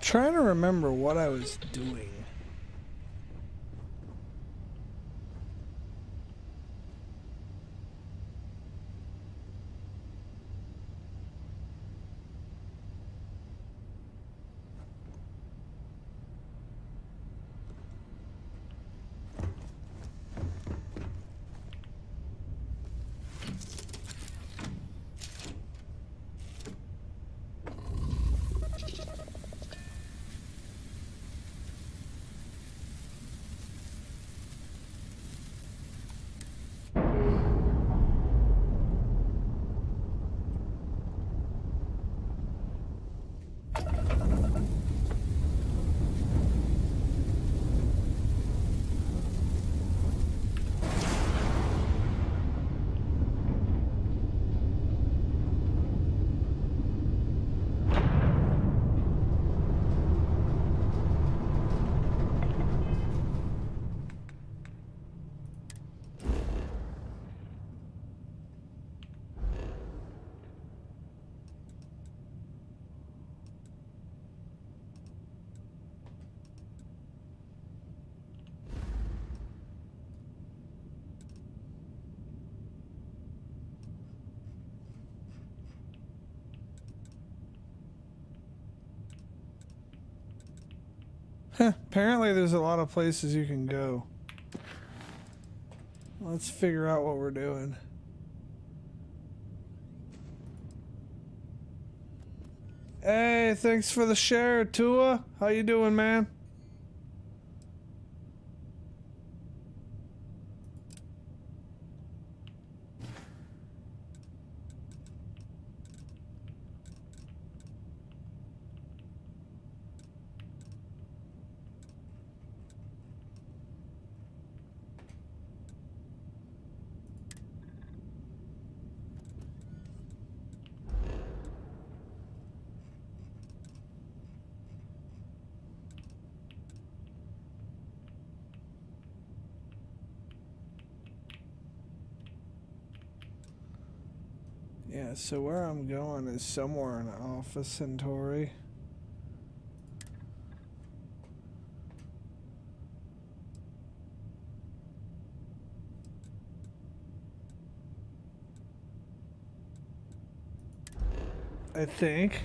Trying to remember what I was doing. Apparently there's a lot of places you can go. Let's figure out what we're doing. Hey, thanks for the share, Tua. How you doing, man? Yeah, so where I'm going is somewhere in Alpha Centauri. I think.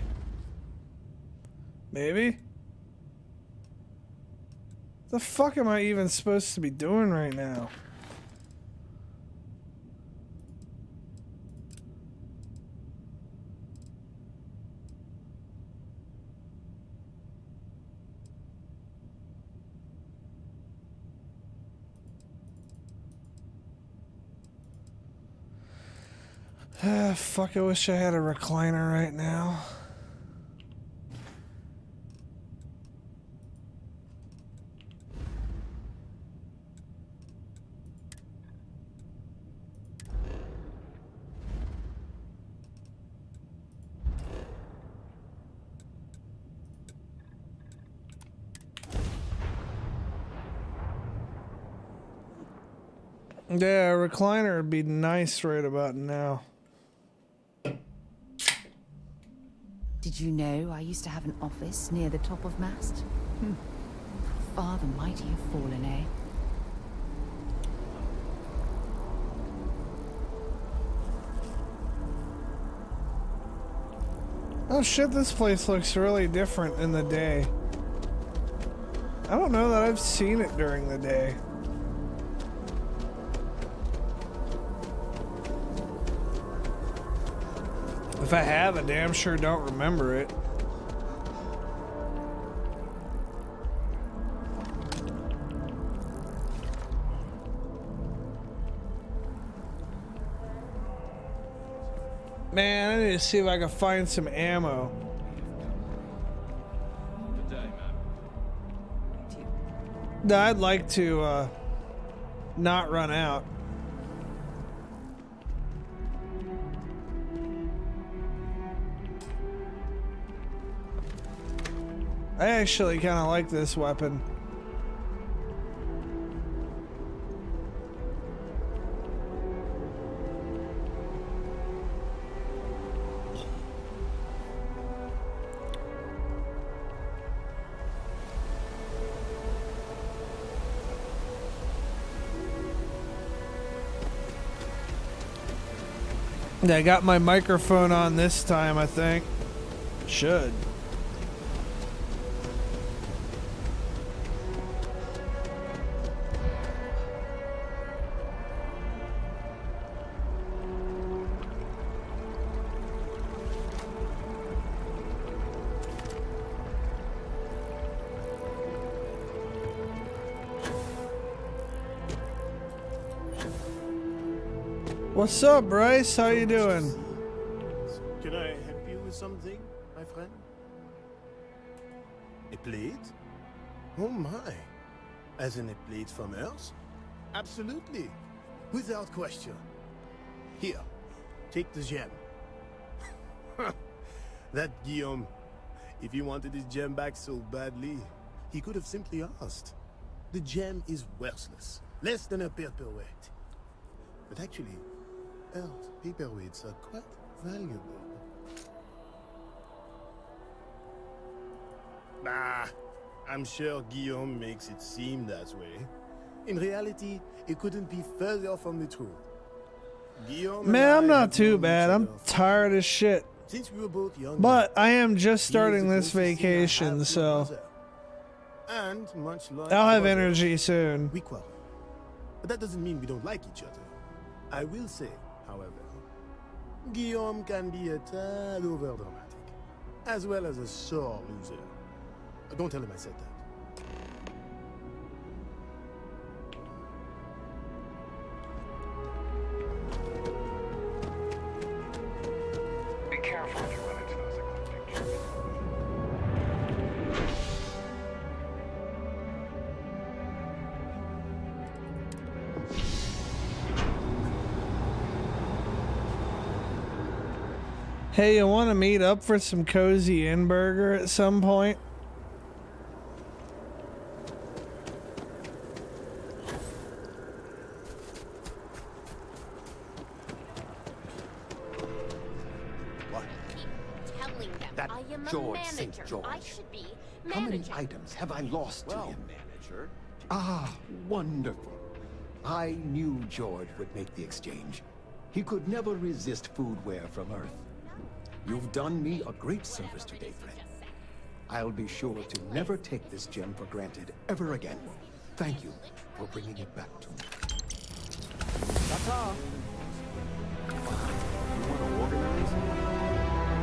Maybe? The fuck am I even supposed to be doing right now? Fuck, I wish I had a recliner right now. Yeah, a recliner would be nice right about now. Did you know I used to have an office near the top of Mast? Far the mighty have fallen, eh? Oh shit, this place looks really different in the day. I don't know that I've seen it during the day. If I have, I damn sure don't remember it. Man, I need to see if I can find some ammo. Good day, man. No, I'd like to not run out. I actually kind of like this weapon. Yeah, I got my microphone on this time, I think. Should. What's up, Bryce? How you doing? Can I help you with something, my friend? A plate? Oh my. As in a plate from Earth? Absolutely. Without question. Here, take the gem. That Guillaume, if he wanted his gem back so badly, he could have simply asked. The gem is worthless. Less than a paperweight. But actually, Earth paperweights are quite valuable. Nah, I'm sure Guillaume makes it seem that way. In reality, it couldn't be further from the truth. Guillaume Man, and I'm I not have too known bad. each I'm other for tired as shit. since we were both young. But I am just He is starting the this closest thing I have vacation, to a so brother. And much like I'll have brothers, energy soon. we quarrel. But that doesn't mean we don't like each other. I will say, however, Guillaume can be a tad overdramatic, as well as a sore loser. Don't tell him I said that. Be careful if you run into those ecliptic Germans. Hey, you want to meet up for some cozy inn burger at some point? What? Telling them That I am George a St. manager. George. I should be How many manager. items have I lost to him? manager. Ah, wonderful. I knew George would make the exchange. He could never resist foodware from Earth. You've done me a great service today, friend. I'll be sure to never take this gem for granted ever again. Thank you for bringing it back to me. Ta-ta. You want to organize?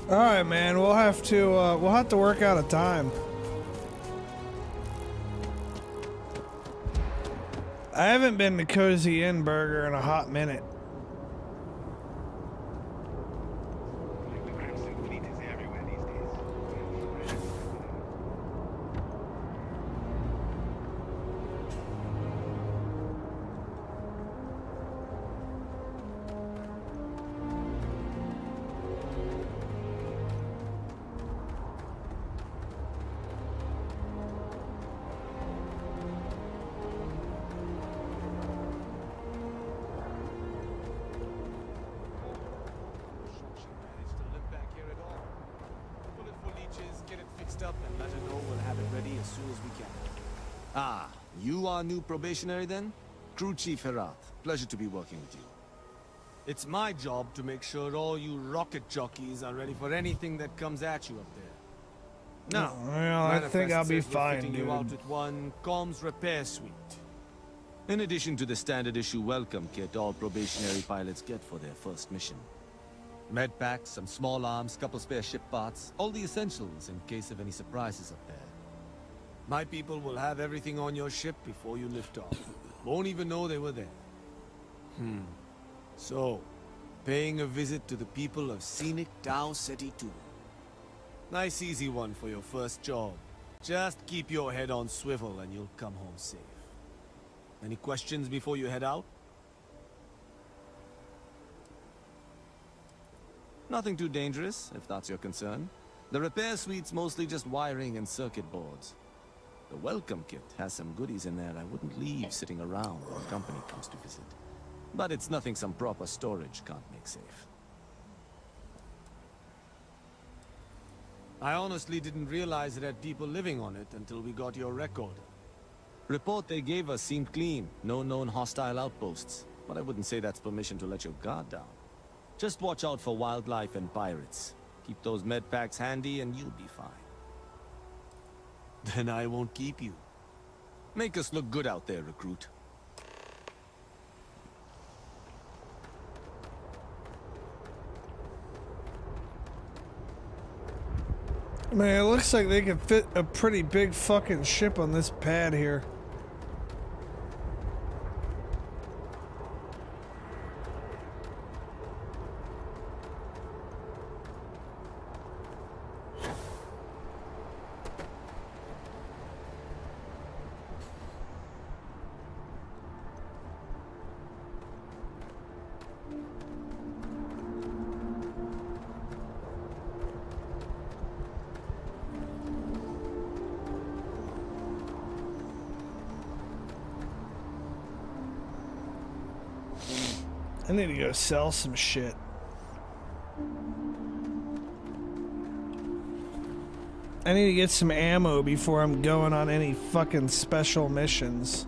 All right, man. We'll have to work out a time. I haven't been to Cozy Inn Burger in a hot minute. Like the Crimson Fleet is everywhere these days. She managed to live back here at all. Pull it for leeches, get it fixed up, and let her know we'll have it ready as soon as we can. Ah, you are new probationary then? Crew Chief Herat. Pleasure to be working with you. It's my job to make sure all you rocket jockeys are ready for anything that comes at you up there. Now, Well, I think manifest I'll be says we're fine, fitting you out dude. with one comms repair suite. In addition to the standard issue welcome kit all probationary pilots get for their first mission. Med packs, some small arms, couple spare ship parts, all the essentials in case of any surprises up there. My people will have everything on your ship before you lift off. Won't even know they were there. So, paying a visit to the people of scenic Tau Ceti 2. Nice easy one for your first job. Just keep your head on swivel and you'll come home safe. Any questions before you head out? Nothing too dangerous, if that's your concern. The repair suite's mostly just wiring and circuit boards. The welcome kit has some goodies in there I wouldn't leave sitting around when company comes to visit. But it's nothing some proper storage can't make safe. I honestly didn't realize it had people living on it until we got your recorder. Report they gave us seemed clean. No known hostile outposts. But I wouldn't say that's permission to let your guard down. Just watch out for wildlife and pirates. Keep those med packs handy and you'll be fine. Then I won't keep you. Make us look good out there, recruit. Man, it looks like they could fit a pretty big fucking ship on this pad here. I need to go sell some shit. I need to get some ammo before I'm going on any fucking special missions.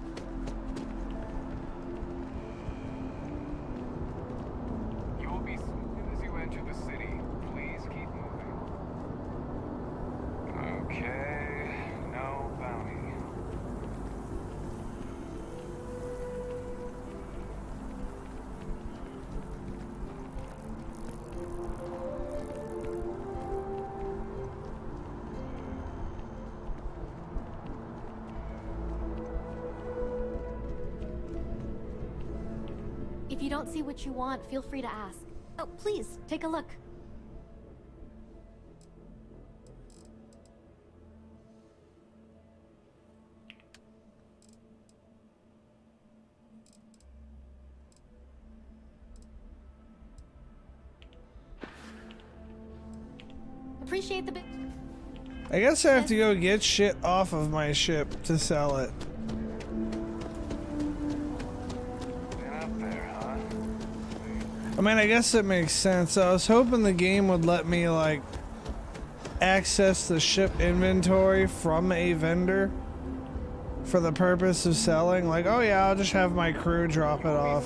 You will be smooth as you enter the city. Please keep moving. Okay, no bounty. If you don't see what you want, feel free to ask. Oh, please, take a look. Appreciate the bit. I guess I have to go get shit off of my ship to sell it. I mean, I guess it makes sense. I was hoping the game would let me, like, access the ship inventory from a vendor for the purpose of selling. Like, oh yeah, I'll just have my crew drop it off.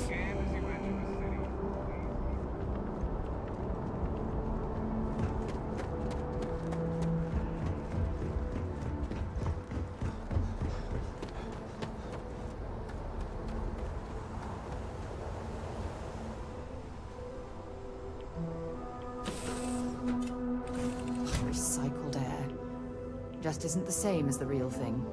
Recycled air. Just isn't the same as the real thing.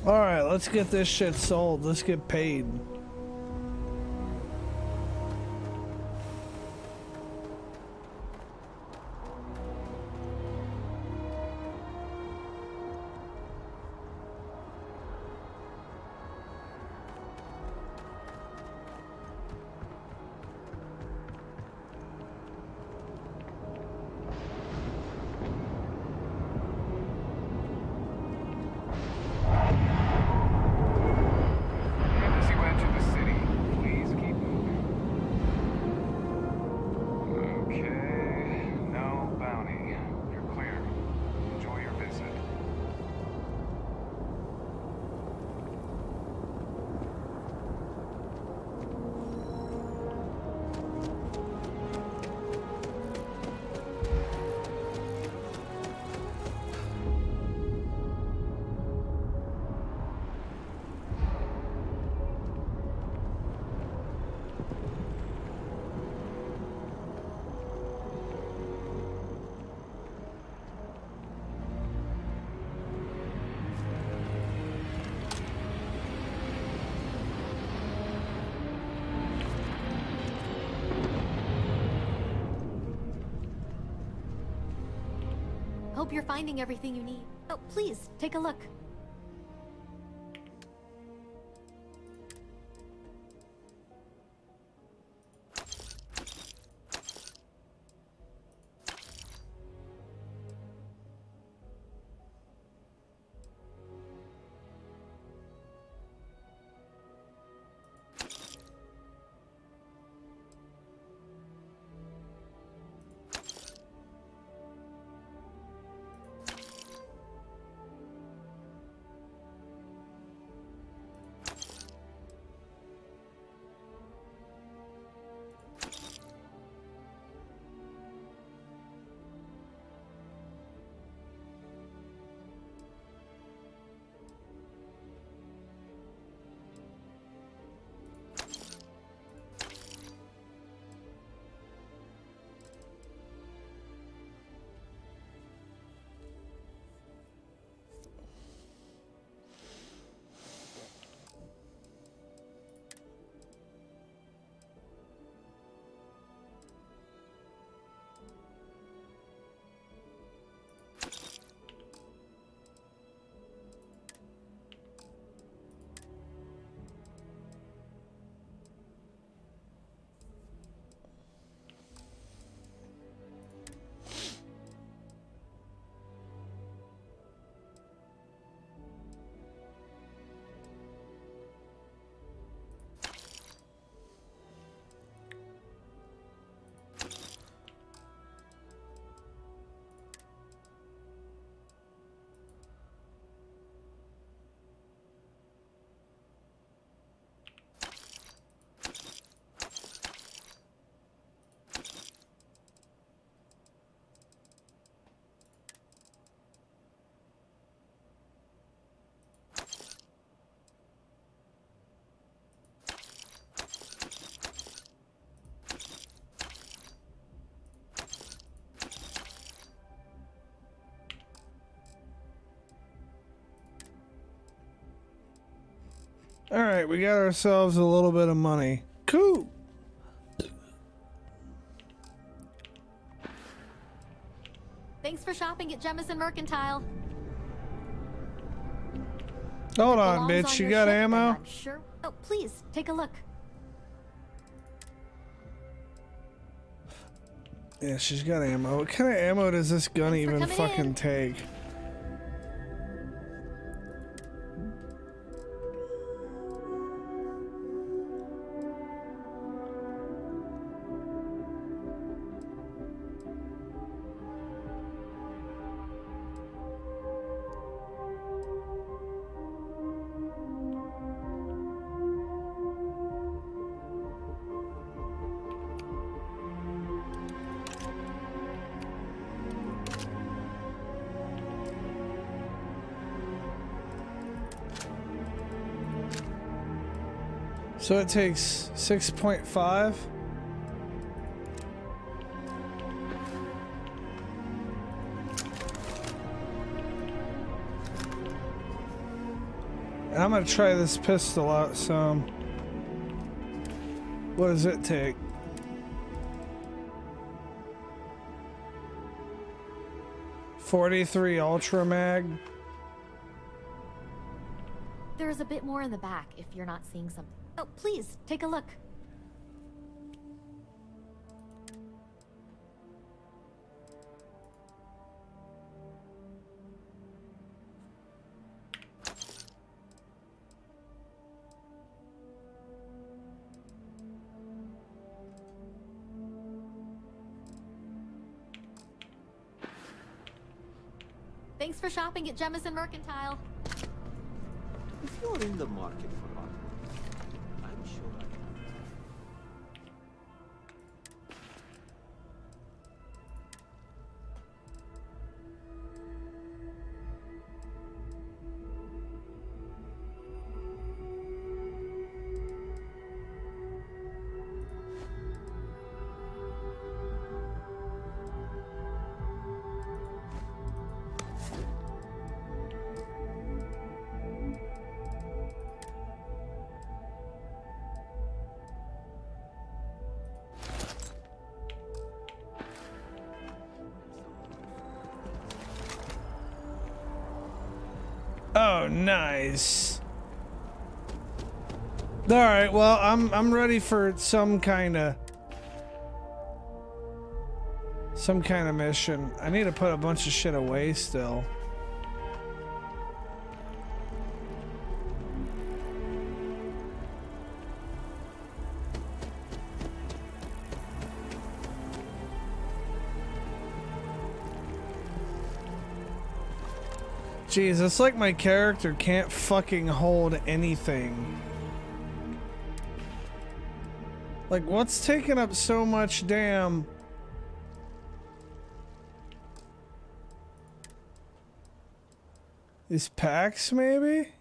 Alright, let's get this shit sold. Let's get paid. As you enter the city, please keep moving. Okay, no bounty. You're clear. Enjoy your visit. Hope you're finding everything you need. Oh, please, take a look. Alright, we got ourselves a little bit of money. Cool. Thanks for shopping at Jemison Mercantile. Hold on, Belongs bitch. on You your got ship, and ammo? I'm sure. Oh, please, take a look. Yeah, she's got ammo. What kind of ammo does this gun Thanks for even coming fucking in. take? So it takes 6.5. And I'm gonna try this pistol out some. What does it take? .43 Ultra Mag. There's a bit more in the back if you're not seeing something. Oh, please, take a look. Thanks for shopping at Jemison Mercantile. If you're in the market for art, I'm sure I can. Oh, nice. All right, well, I'm ready for some kind of mission. I need to put a bunch of shit away still. Jeez, it's like my character can't fucking hold anything. Like, what's taking up so much damn... These packs, maybe?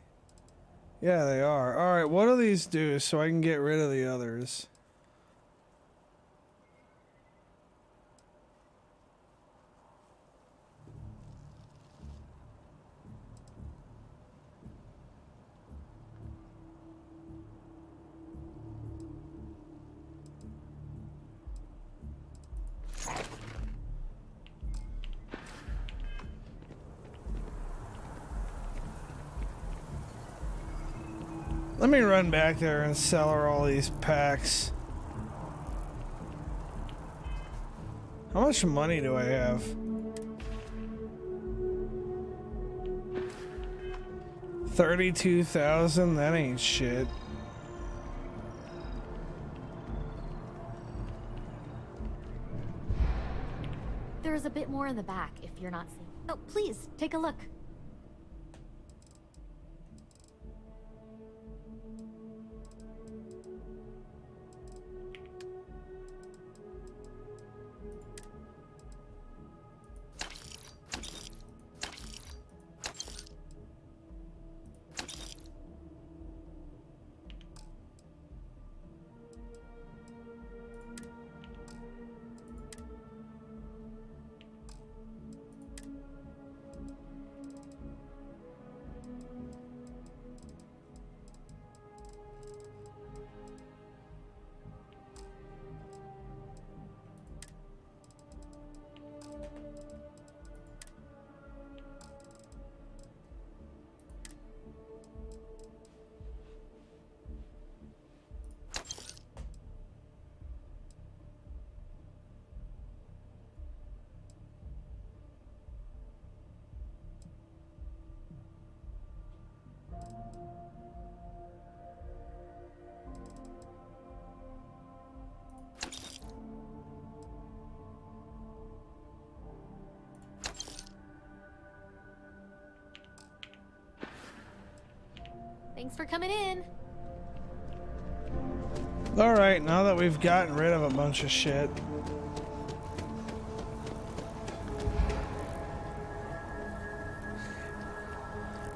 Yeah, they are. Alright, what do these do so I can get rid of the others? Let me run back there and sell her all these packs. How much money do I have? 32,000? That ain't shit. There's a bit more in the back if you're not seeing. Oh, please, take a look. Thanks for coming in. Alright, now that we've gotten rid of a bunch of shit.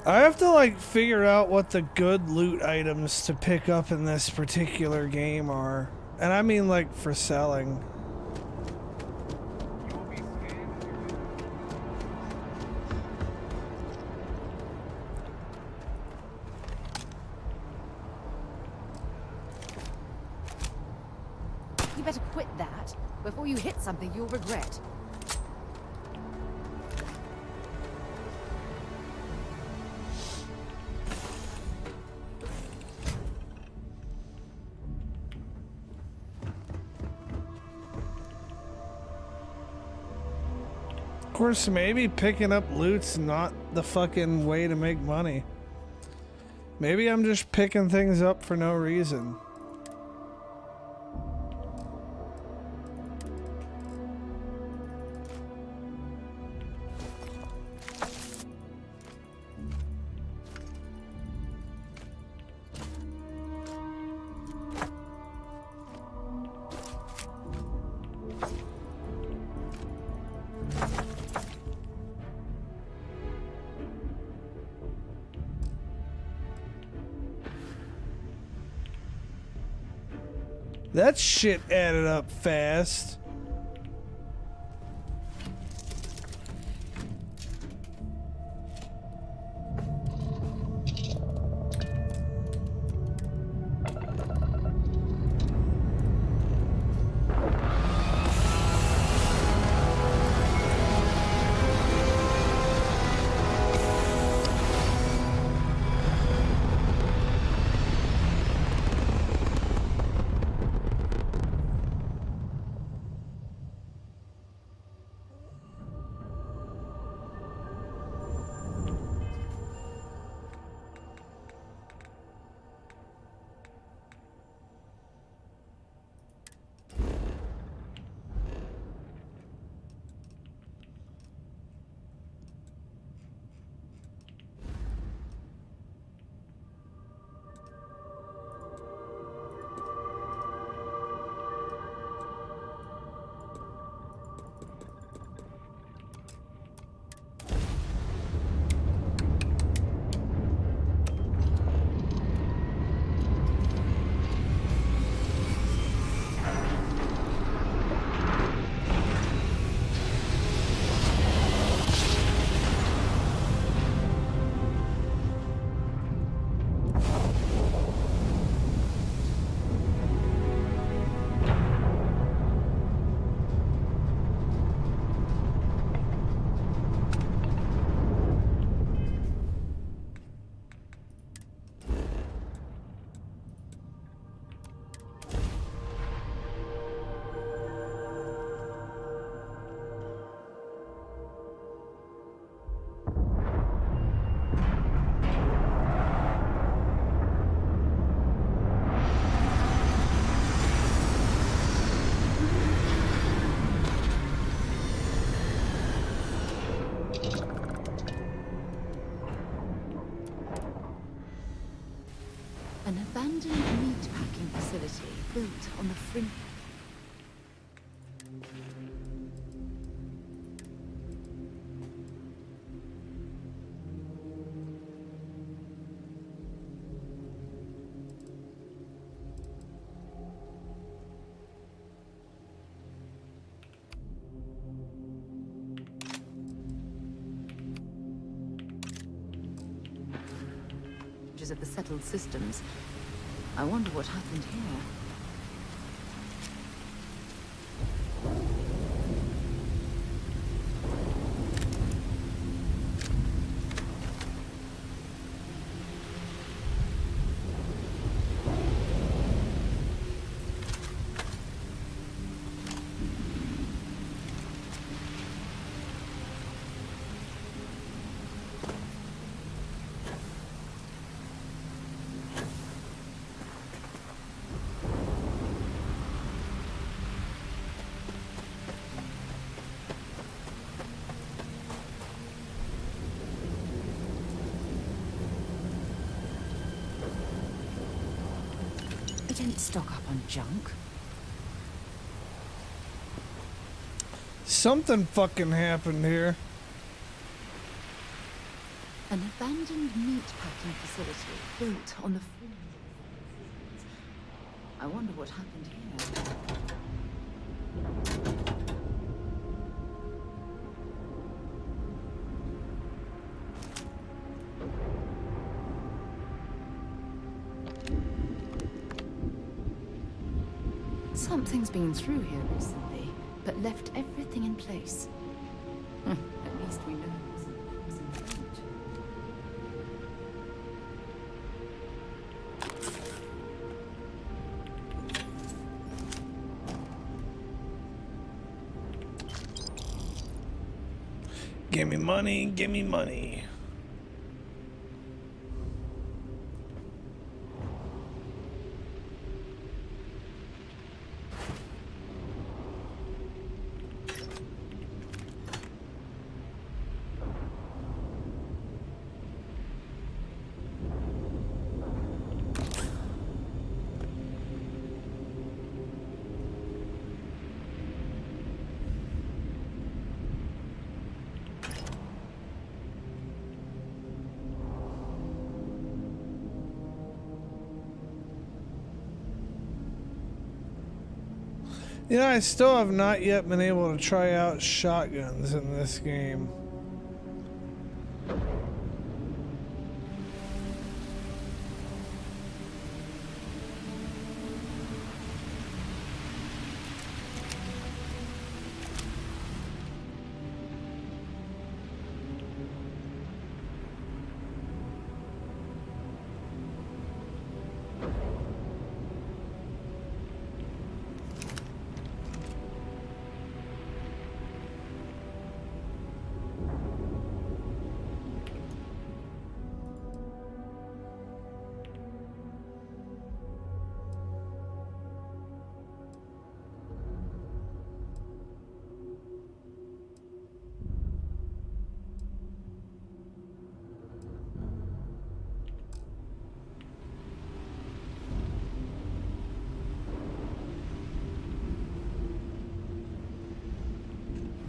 I have to like figure out what the good loot items to pick up in this particular game are. And I mean like for selling. better quit that before you hit something you'll regret. Of course, maybe picking up loot's not the fucking way to make money. Maybe I'm just picking things up for no reason. That shit added up fast. An abandoned meatpacking facility built on the fringe. Of the settled systems. I wonder what happened here. Don't stock up on junk. Something fucking happened here. An abandoned meatpacking facility built on the fringe. I wonder what happened here. Something's been through here recently, but left everything in place. At least we know it's important. Give me money, give me money. You know, I still have not yet been able to try out shotguns in this game.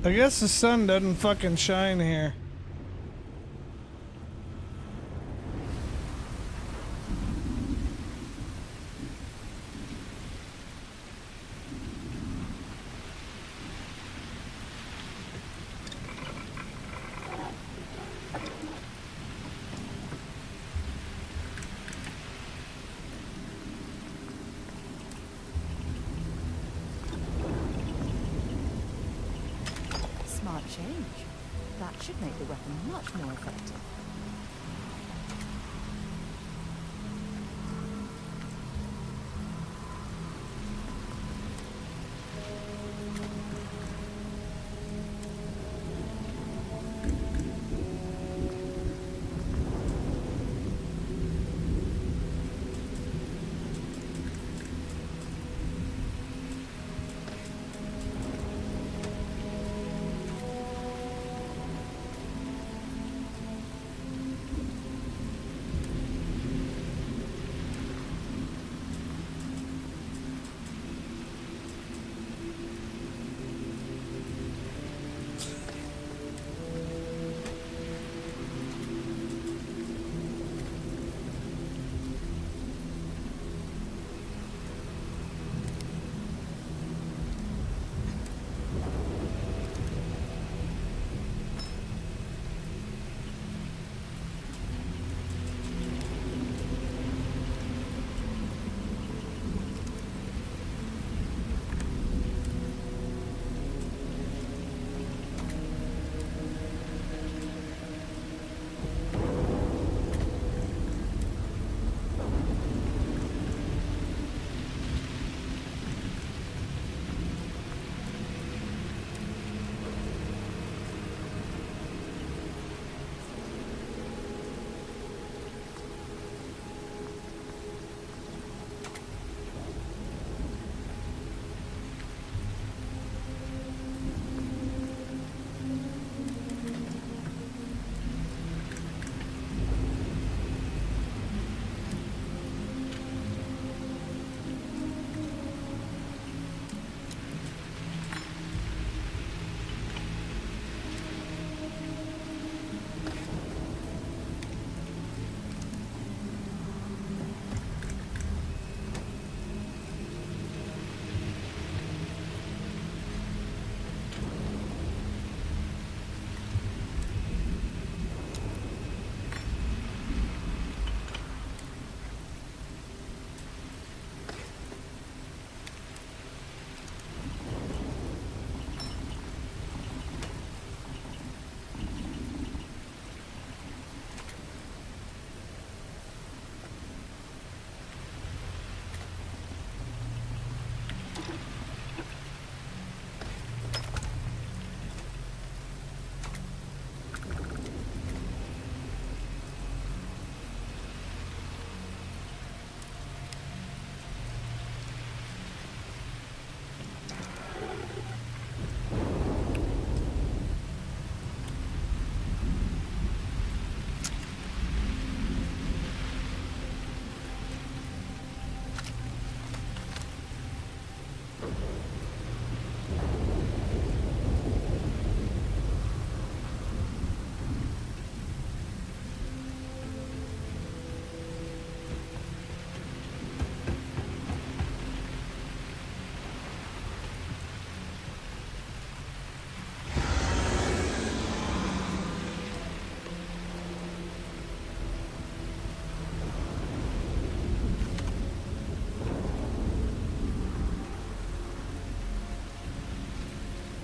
I guess the sun doesn't fucking shine here. Smart change. That should make the weapon much more effective.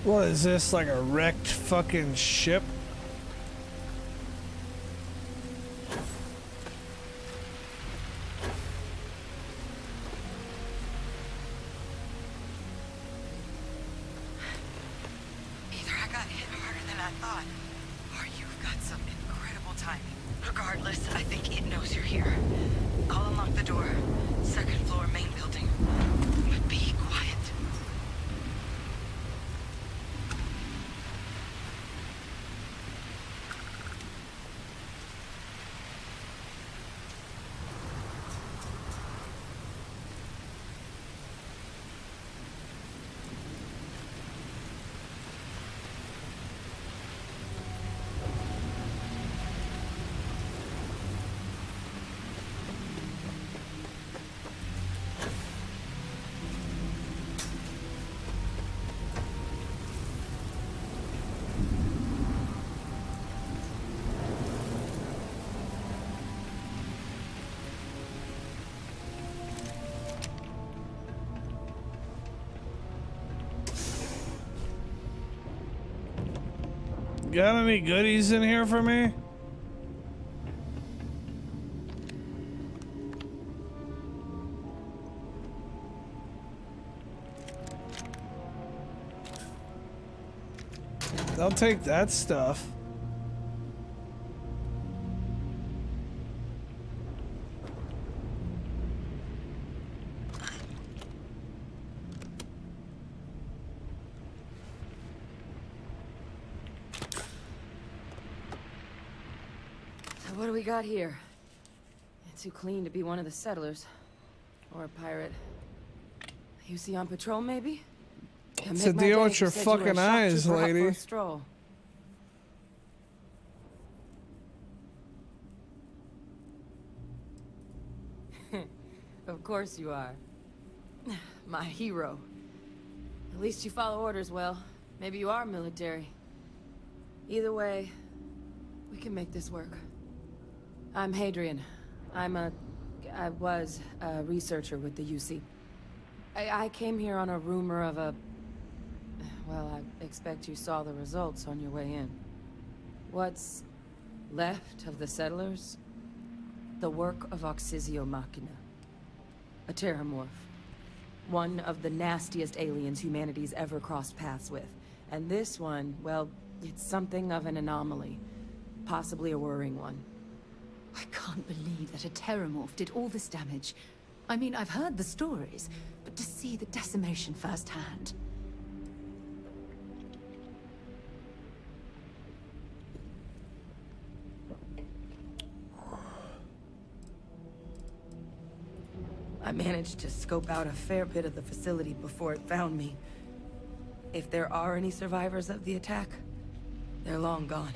What is this, like a wrecked fucking ship? Either I got hit harder than I thought, or you've got some incredible timing. Regardless, I think it knows you're here. I'll unlock the door. Second floor, main building. But be quiet. Got any goodies in here for me? I'll take that stuff. What do we got here? Too clean to be one of the settlers. Or a pirate. You see on patrol, maybe? What's the deal with your fucking eyes, lady? Stroll. Of course you are. My hero. At least you follow orders well. Maybe you are military. Either way, we can make this work. I'm Hadrian. I was a researcher with the UC. I came here on a rumor of a... Well, I expect you saw the results on your way in. What's left of the settlers? The work of Oxysio Machina. A terramorph. One of the nastiest aliens humanity's ever crossed paths with. And this one, well, it's something of an anomaly. Possibly a worrying one. I can't believe that a terramorph did all this damage. I mean, I've heard the stories, but to see the decimation firsthand... I managed to scope out a fair bit of the facility before it found me. If there are any survivors of the attack, they're long gone.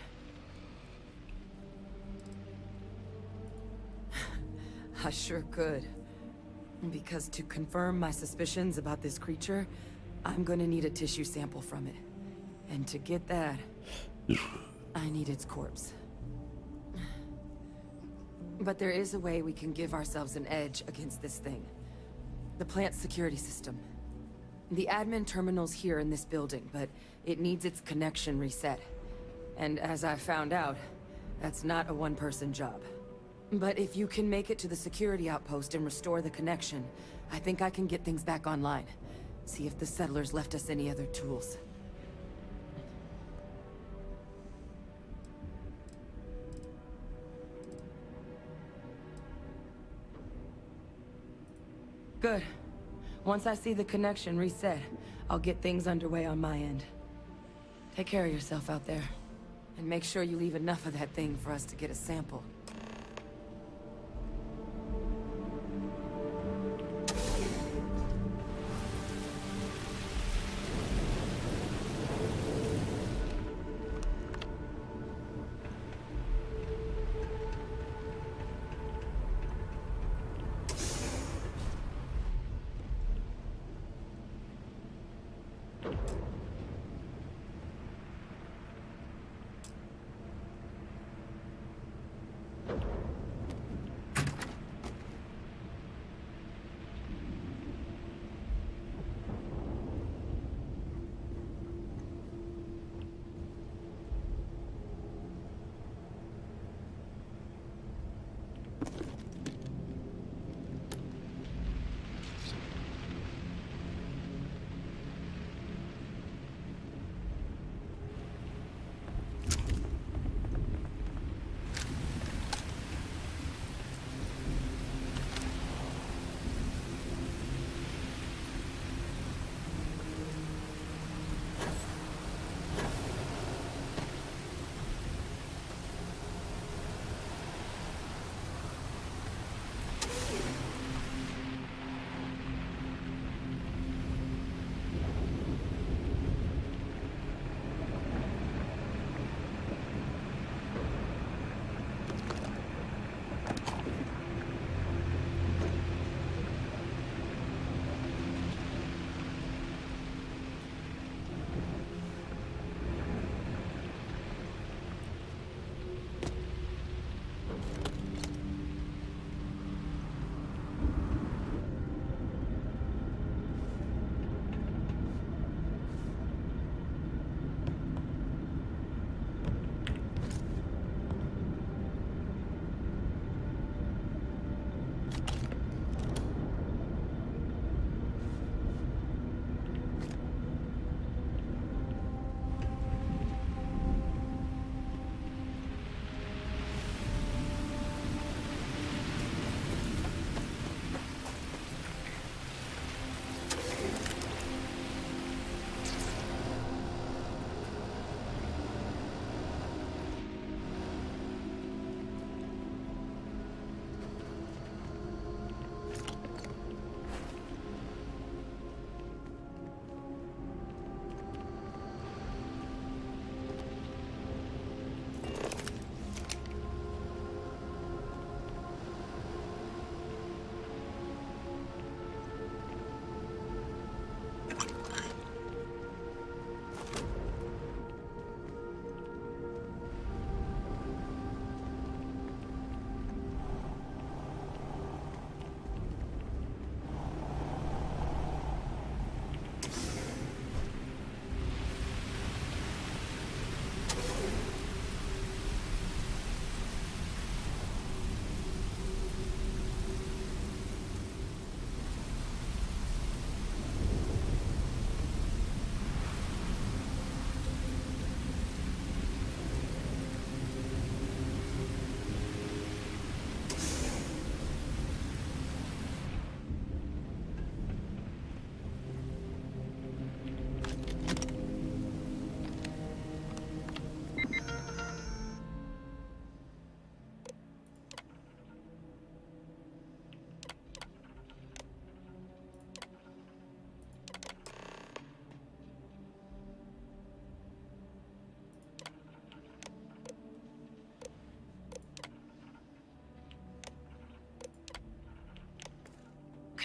I sure could. Because to confirm my suspicions about this creature, I'm gonna need a tissue sample from it. And to get that, I need its corpse. But there is a way we can give ourselves an edge against this thing. The plant's security system. The admin terminal's here in this building, but it needs its connection reset. And as I found out, that's not a one-person job. But if you can make it to the security outpost and restore the connection, I think I can get things back online. See if the settlers left us any other tools. Good. Once I see the connection reset, I'll get things underway on my end. Take care of yourself out there. And make sure you leave enough of that thing for us to get a sample.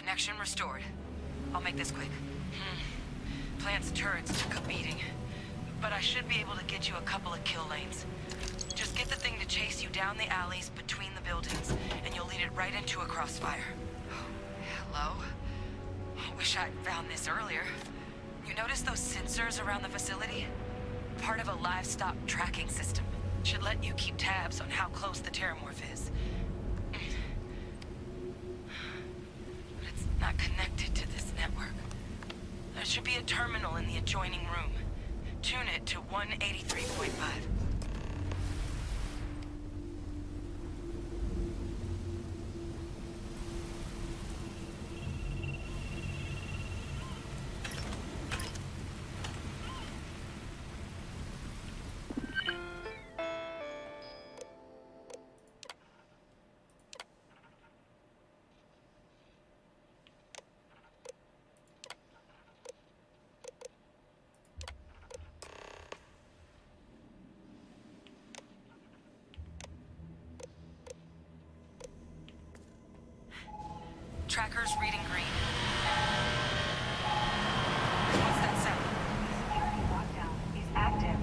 Connection restored. I'll make this quick. Plant's turrets took a beating, but I should be able to get you a couple of kill lanes. Just get the thing to chase you down the alleys between the buildings, and you'll lead it right into a crossfire. Hello? Wish I'd found this earlier. You notice those sensors around the facility? Part of a livestock tracking system. Should let you keep tabs on how close the terramorph is. But it's not connected to this network. There should be a terminal in the adjoining room. Tune it to 183.5. Tracker's reading green. What's that sound? Security lockdown is active.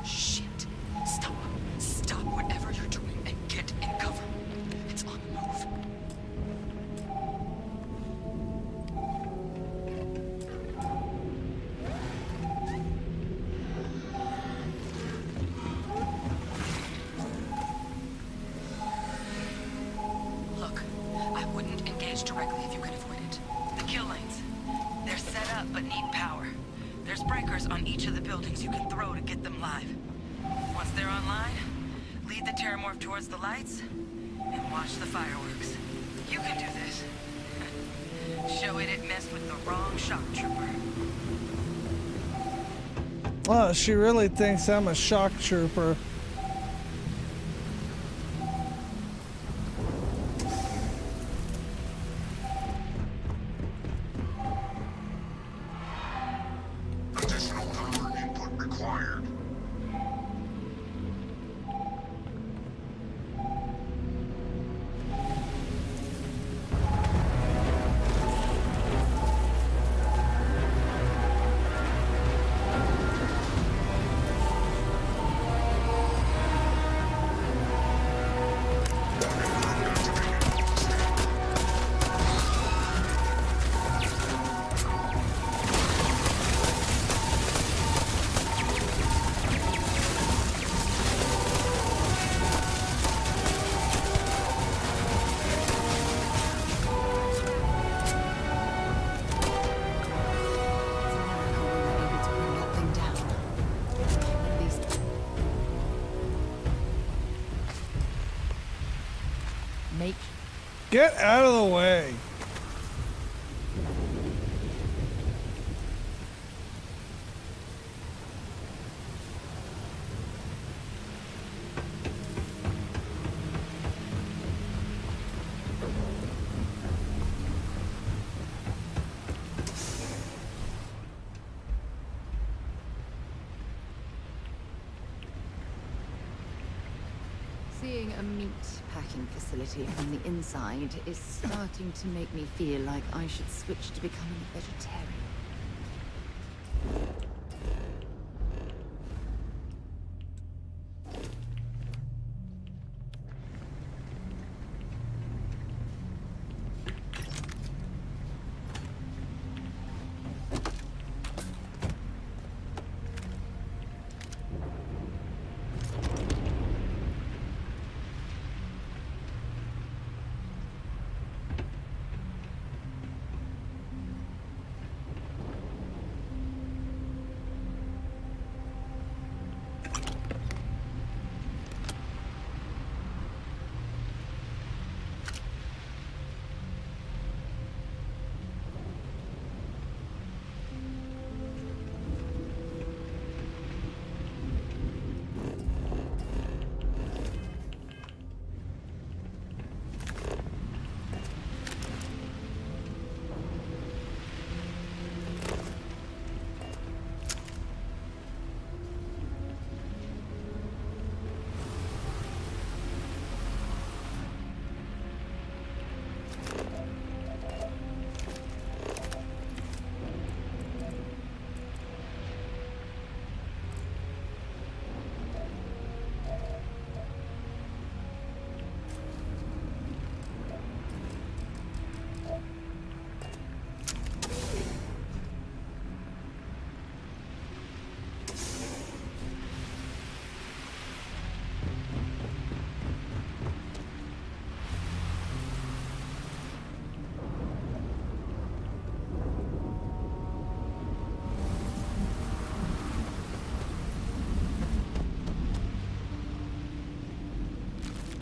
Shit. Stop. Stop whatever you're doing and get in cover. It's on the move. Look, I wouldn't engage directly if you can avoid it. The kill lanes. They're set up but need power. There's breakers on each of the buildings you can throw to get them live. Once they're online, lead the terramorph towards the lights and watch the fireworks. You can do this. Show it messed with the wrong shock trooper. Oh, she really thinks I'm a shock trooper. Additional power input required. Get out of the way. Seeing a meat packing facility from the inside is starting to make me feel like I should switch to becoming a vegetarian.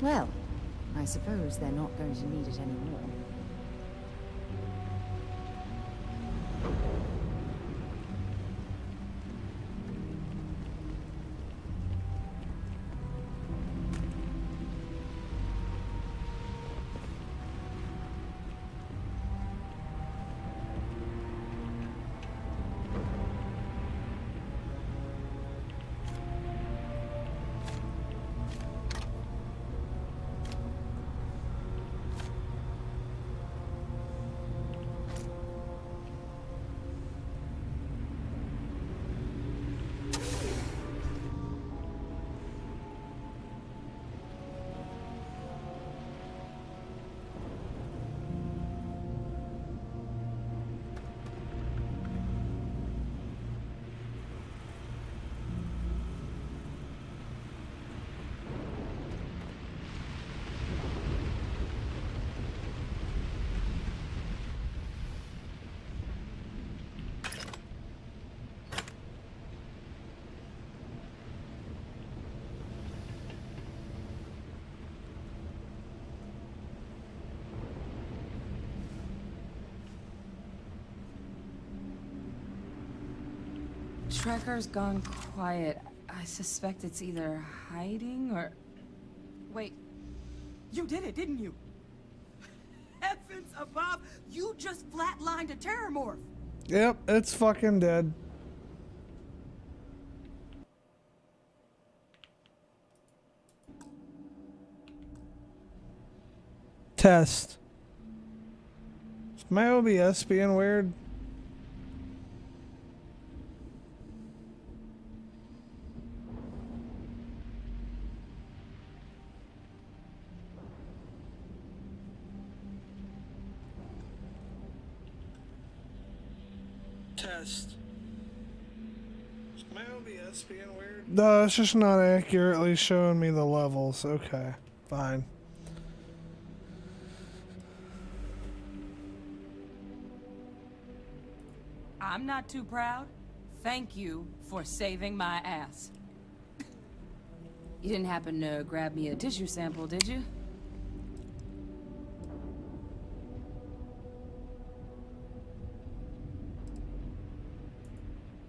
Well, I suppose they're not going to need it anymore. Tracker's gone quiet. I suspect it's either hiding or... Wait, you did it, didn't you? Heavens above, you just flatlined a terramorph. Yep, it's fucking dead. Test. Is my OBS being weird? Test. Is my OBS being weird? No, it's just not accurately showing me the levels. Okay, fine. I'm not too proud. Thank you for saving my ass. You didn't happen to grab me a tissue sample, did you?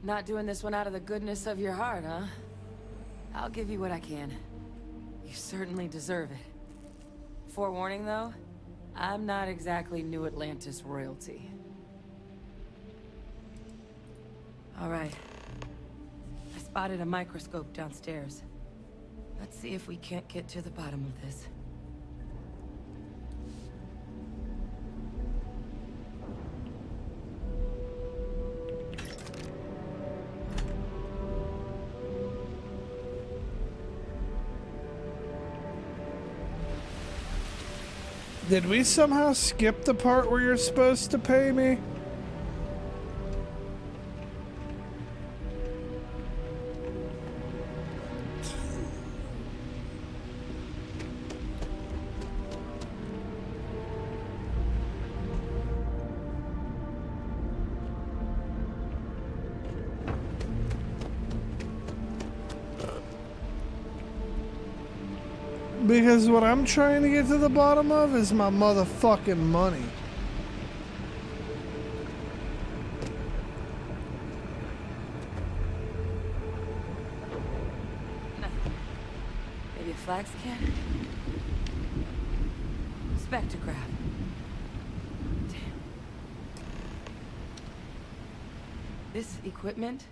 Not doing this one out of the goodness of your heart, huh? I'll give you what I can. You certainly deserve it. Forewarning, though, I'm not exactly New Atlantis royalty. All right. I spotted a microscope downstairs. Let's see if we can't get to the bottom of this. Did we somehow skip the part where you're supposed to pay me? Because what I'm trying to get to the bottom of is my motherfucking money. Maybe a flax can? Spectrograph. Damn. This equipment,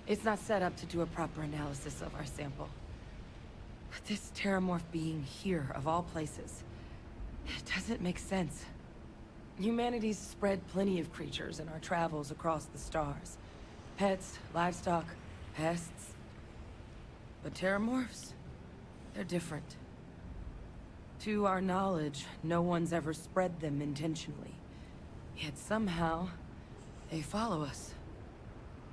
it's not set up to do a proper analysis of our sample. But this terramorph being here, of all places, it doesn't make sense. Humanity's spread plenty of creatures in our travels across the stars. Pets, livestock, pests. But terramorphs? They're different. To our knowledge, no one's ever spread them intentionally. Yet somehow, they follow us.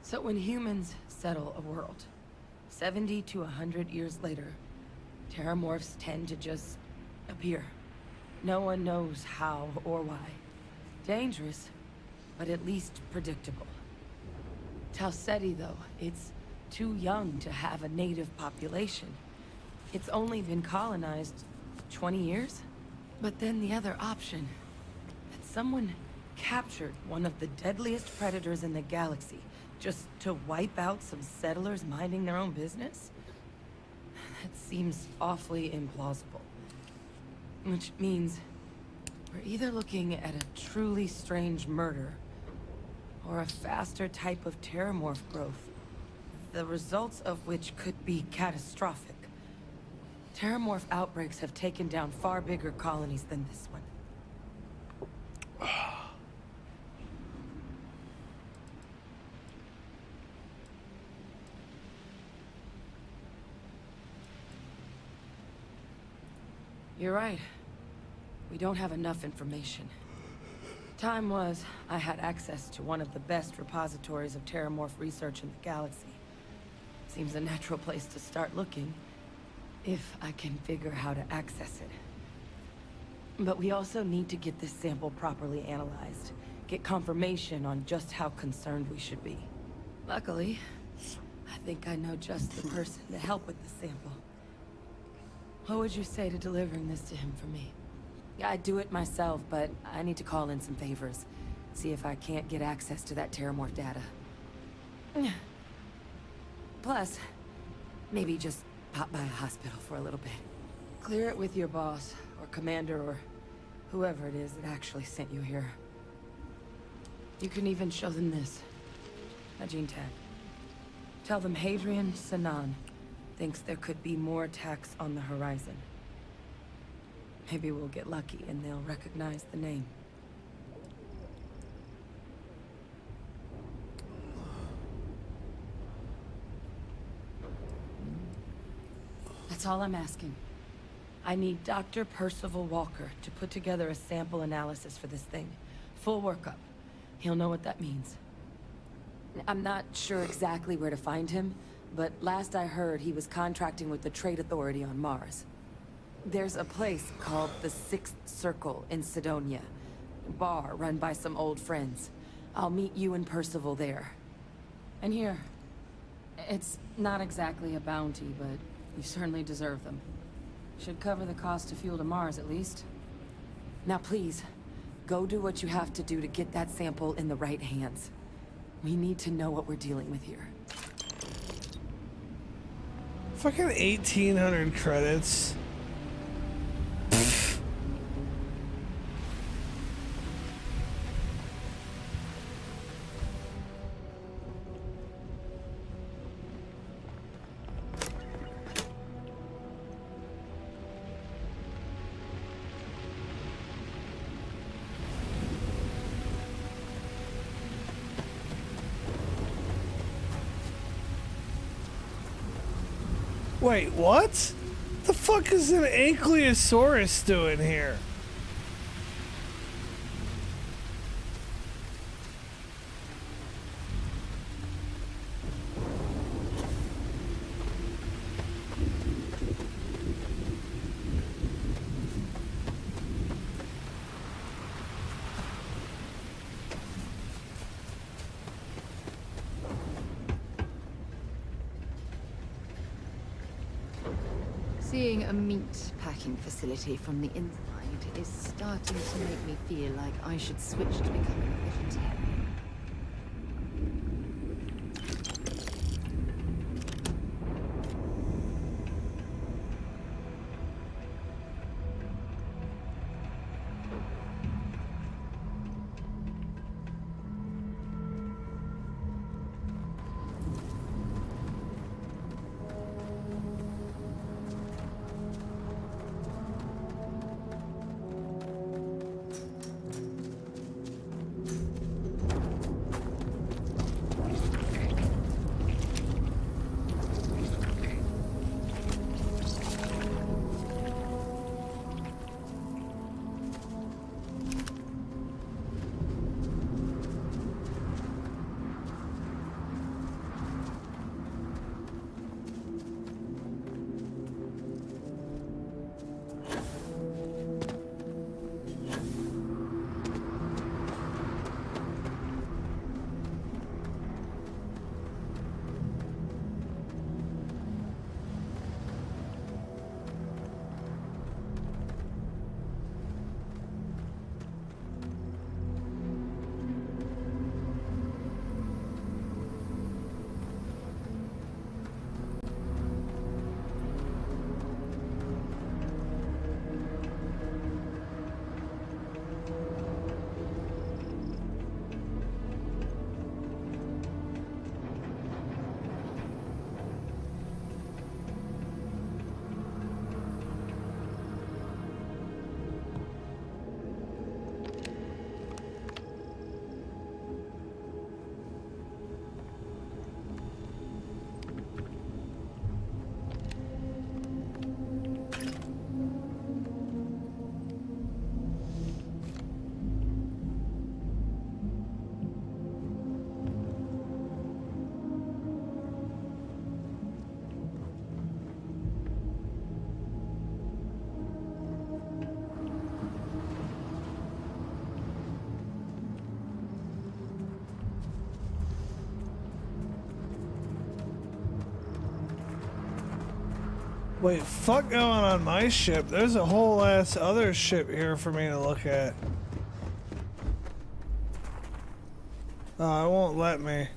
So when humans settle a world, 70 to 100 years later, terramorphs tend to just appear. No one knows how or why. Dangerous, but at least predictable. Tau Ceti, though, it's too young to have a native population. It's only been colonized 20 years? But then the other option, that someone captured one of the deadliest predators in the galaxy just to wipe out some settlers minding their own business? That seems awfully implausible. Which means we're either looking at a truly strange murder or a faster type of terramorph growth, the results of which could be catastrophic. Terramorph outbreaks have taken down far bigger colonies than this one. You're right. We don't have enough information. Time was, I had access to one of the best repositories of terramorph research in the galaxy. Seems a natural place to start looking, if I can figure how to access it. But we also need to get this sample properly analyzed, get confirmation on just how concerned we should be. Luckily, I think I know just the person to help with the sample. What would you say to delivering this to him for me? I'd do it myself, but I need to call in some favors. See if I can't get access to that terramorph data. Plus, maybe just pop by a hospital for a little bit. Clear it with your boss, or commander, or whoever it is that actually sent you here. You can even show them this. A gene tag. Tell them Hadrian Sanan thinks there could be more attacks on the horizon. Maybe we'll get lucky and they'll recognize the name. That's all I'm asking. I need Dr. Percival Walker to put together a sample analysis for this thing. Full workup. He'll know what that means. I'm not sure exactly where to find him, but last I heard he was contracting with the Trade Authority on Mars. There's a place called the Sixth Circle in Sidonia. A bar run by some old friends. I'll meet you and Percival there. And here. It's not exactly a bounty, but you certainly deserve them. Should cover the cost of fuel to Mars, at least. Now please, go do what you have to do to get that sample in the right hands. We need to know what we're dealing with here. Fucking 1,800 credits. Wait, what? The fuck is an Ankylosaurus doing here? Seeing a meat packing facility from the inside is starting to make me feel like I should switch to becoming a vegetarian. Wait, fuck going on my ship? There's a whole ass other ship here for me to look at. Oh, it won't let me.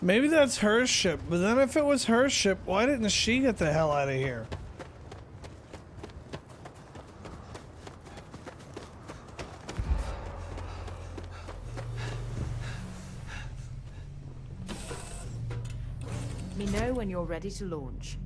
Maybe that's her ship, but then if it was her ship, why didn't she get the hell out of here? Let me know when you're ready to launch.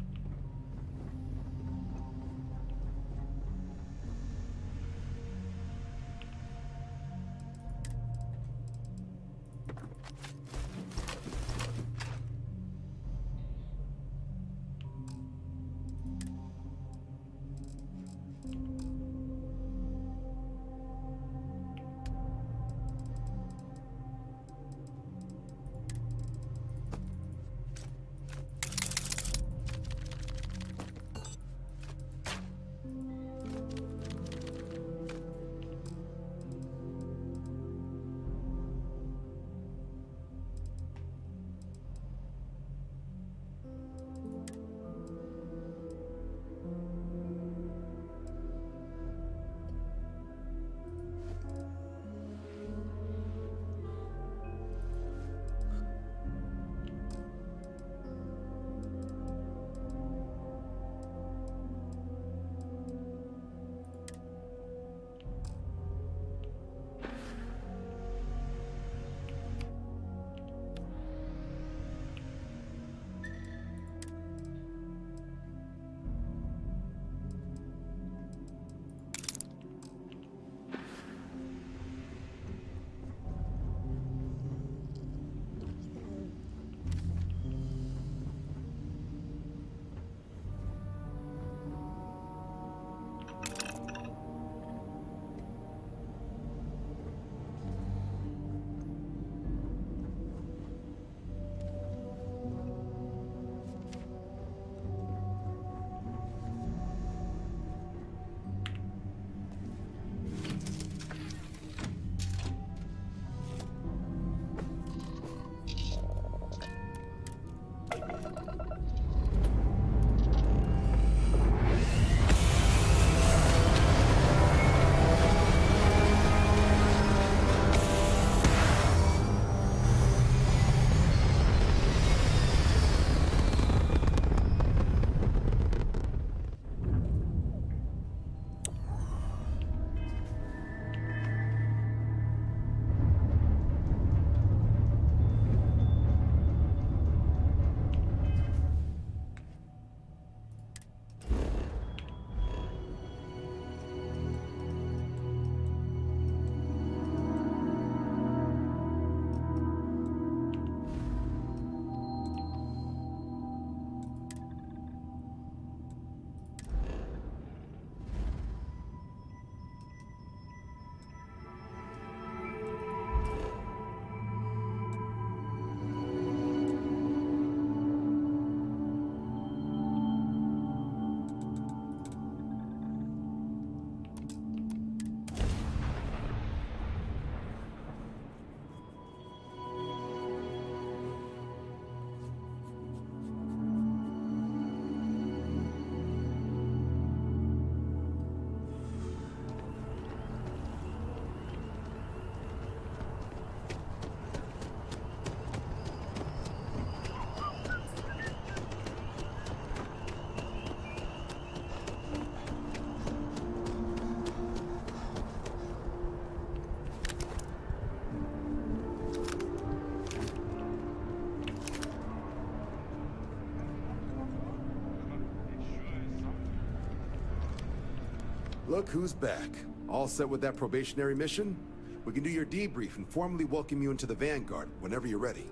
Look who's back. All set with that probationary mission? We can do your debrief and formally welcome you into the Vanguard whenever you're ready.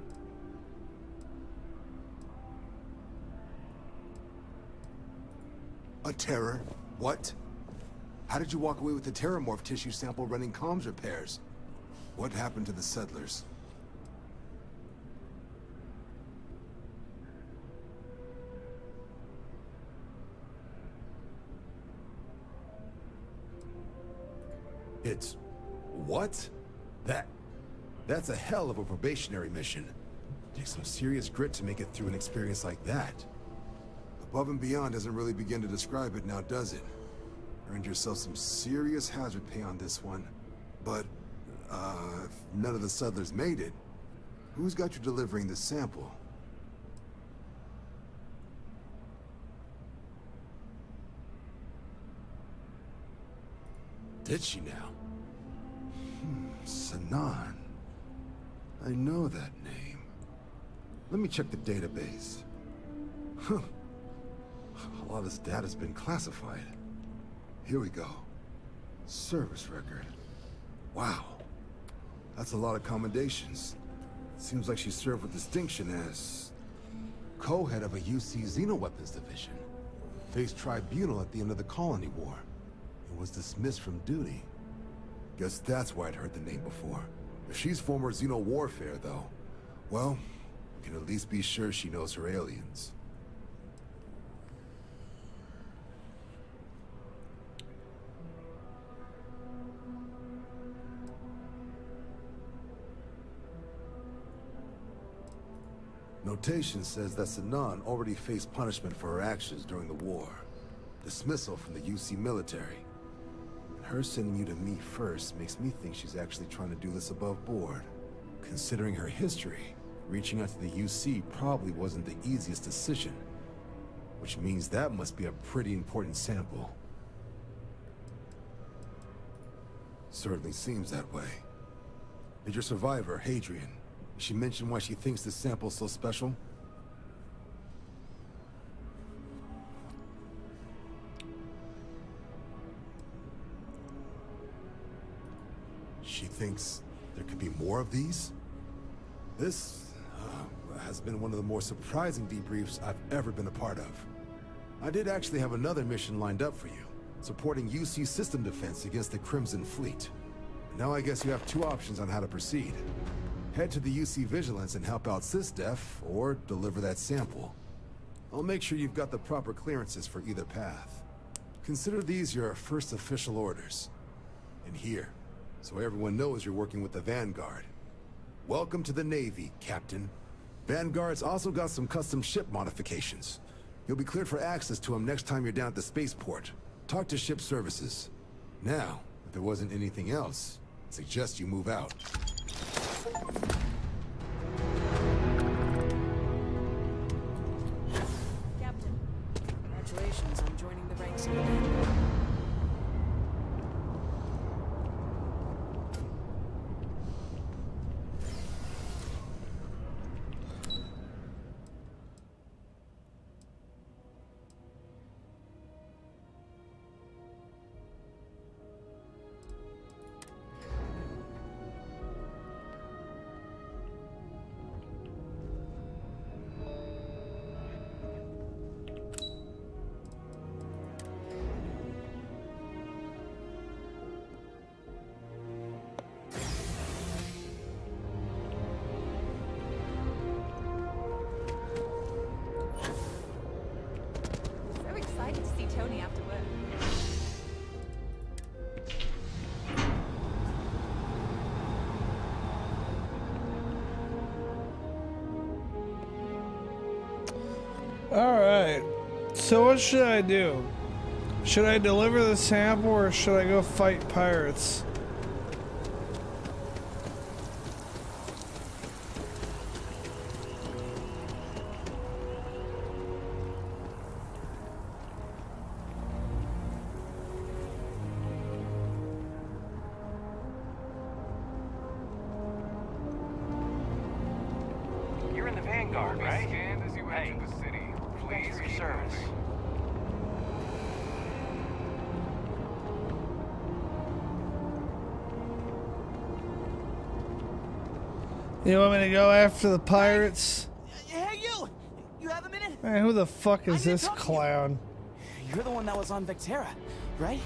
A terror? What? How did you walk away with the terramorph tissue sample running comms repairs? What happened to the settlers? It's... what? That's a hell of a probationary mission. Takes some serious grit to make it through an experience like that. Above and beyond doesn't really begin to describe it now, does it? Earned yourself some serious hazard pay on this one. But, if none of the settlers made it, who's got you delivering the sample? Did she now? Sanan. I know that name. Let me check the database. Huh. A lot of this data's been classified. Here we go. Service record. Wow. That's a lot of commendations. Seems like she served with distinction as co-head of a UC Xenoweapons division. Faced tribunal at the end of the Colony War. And was dismissed from duty. Guess that's why I'd heard the name before. If she's former Xeno warfare, though, well, we can at least be sure she knows her aliens. Notation says that Sanan already faced punishment for her actions during the war. Dismissal from the UC military. And her sending you to me first makes me think she's actually trying to do this above board. Considering her history, reaching out to the UC probably wasn't the easiest decision. Which means that must be a pretty important sample. Certainly seems that way. Did your survivor, Hadrian, she mentioned why she thinks this sample's so special? She thinks there could be more of these? This has been one of the more surprising debriefs I've ever been a part of. I did actually have another mission lined up for you, supporting UC system defense against the Crimson Fleet. Now I guess you have two options on how to proceed. Head to the UC Vigilance and help out SysDef, or deliver that sample. I'll make sure you've got the proper clearances for either path. Consider these your first official orders. And here, so everyone knows you're working with the Vanguard. Welcome to the Navy, Captain. Vanguard's also got some custom ship modifications. You'll be cleared for access to them next time you're down at the spaceport. Talk to ship services. Now, if there wasn't anything else, I suggest you move out. Captain, congratulations on joining the ranks of the Vanguard. So excited to see Tony after work. Alright, so what should I do? Should I deliver the sample or should I go fight pirates? You're in the Vanguard, right? Hey, the city. Please keep service. You want me to go after the pirates? Hey, you! You have a minute? Man, who the fuck is this clown? You're the one that was on Vectera, right?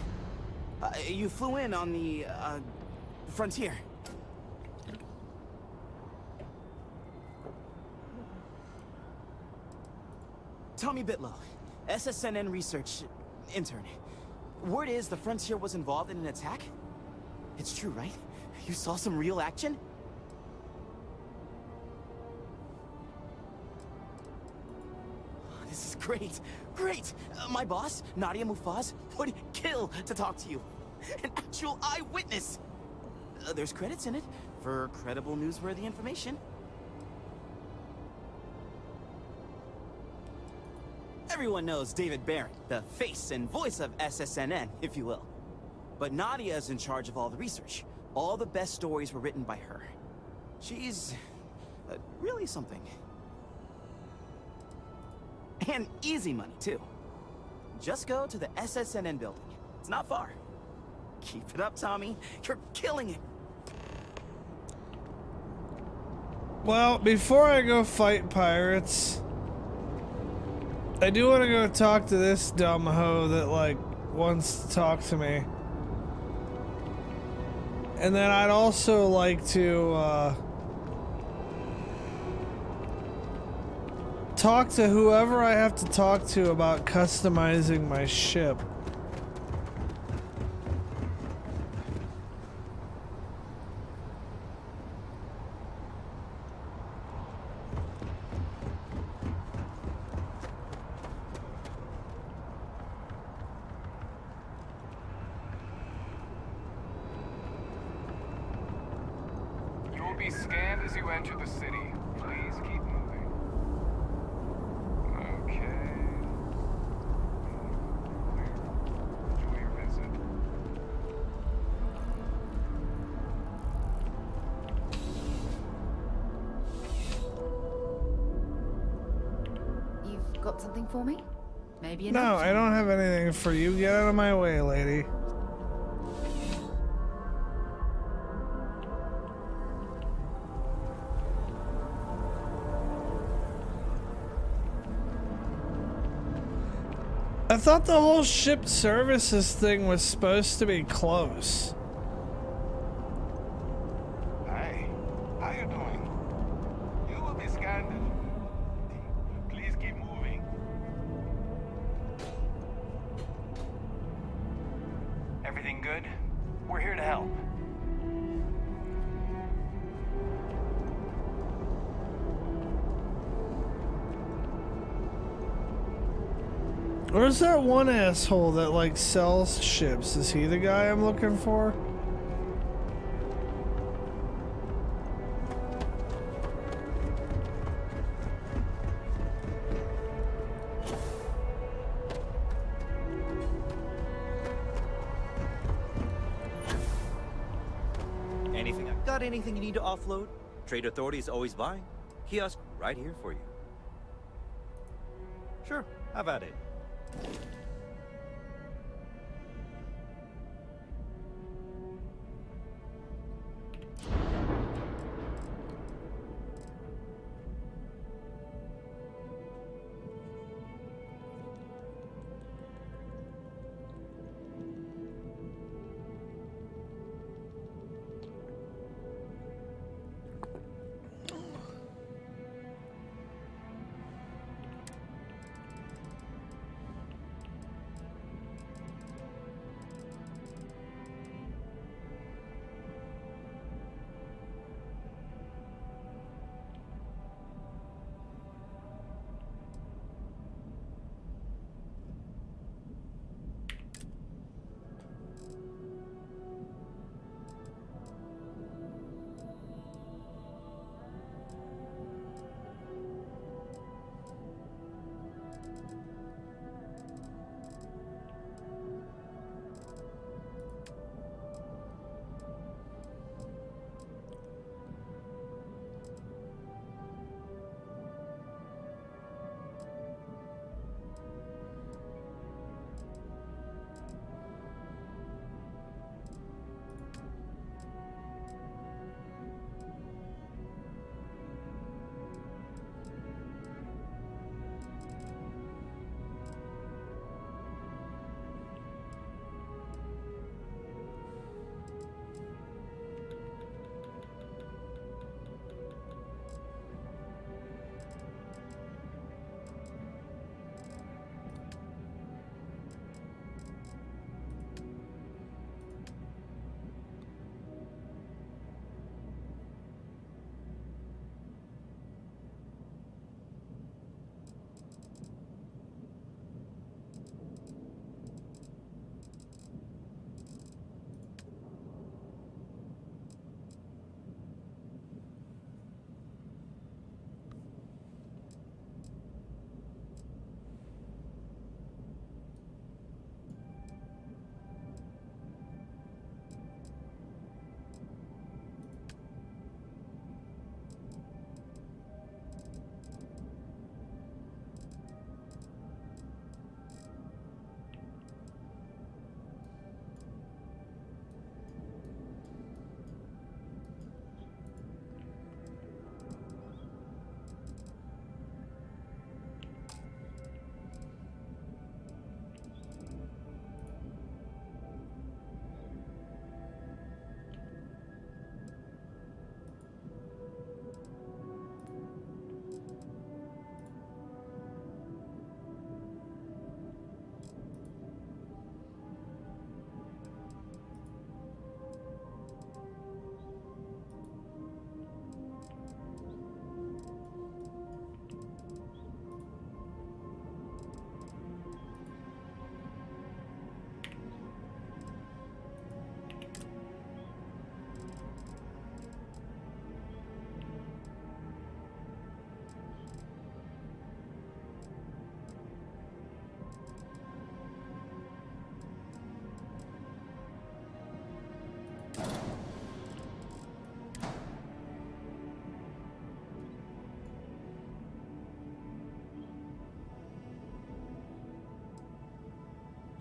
You flew in on the, frontier. Tommy Bitlow, SSNN research intern. Word is the Frontier was involved in an attack? It's true, right? You saw some real action? Great, great! My boss, Nadia Mufaz, would kill to talk to you. An actual eyewitness! There's credits in it for credible, newsworthy information. Everyone knows David Barron, the face and voice of SSNN, if you will. But Nadia is in charge of all the research. All the best stories were written by her. She's really something. And easy money, too. Just go to the SSNN building. It's not far. Keep it up, Tommy. You're killing it. Well, before I go fight pirates, I do want to go talk to this dumb hoe that, like, wants to talk to me. And then I'd also like to, talk to whoever I have to talk to about customizing my ship. You will be scanned as you enter the city. Please keep moving. Okay. Enjoy your visit. You've got something for me? Maybe No, I don't have anything for you. Get out of my way, lady. I thought the whole ship services thing was supposed to be close. Hi. How you doing? You will be scanned. Please keep moving. Everything good? We're here to help. Where's that one asshole that, like, sells ships? Is he the guy I'm looking for? Got anything you need to offload? Trade Authority is always buying. Kiosk right here for you. Sure, have at it.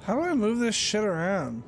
How do I move this shit around?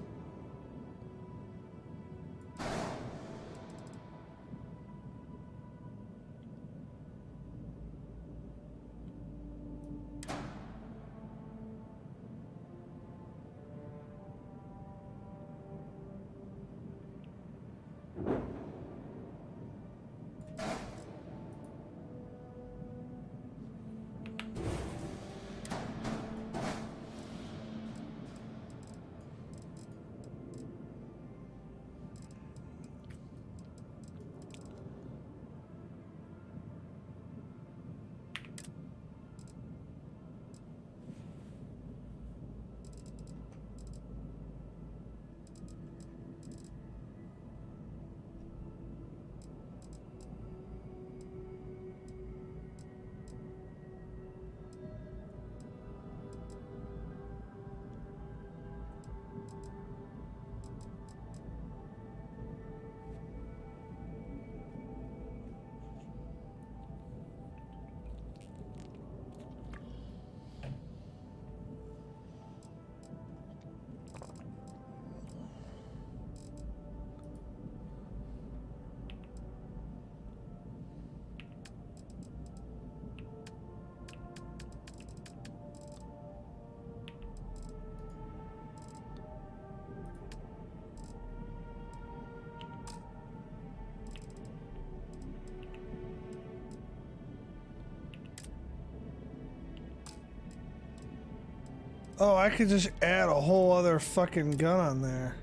Oh, I could just add a whole other fucking gun on there.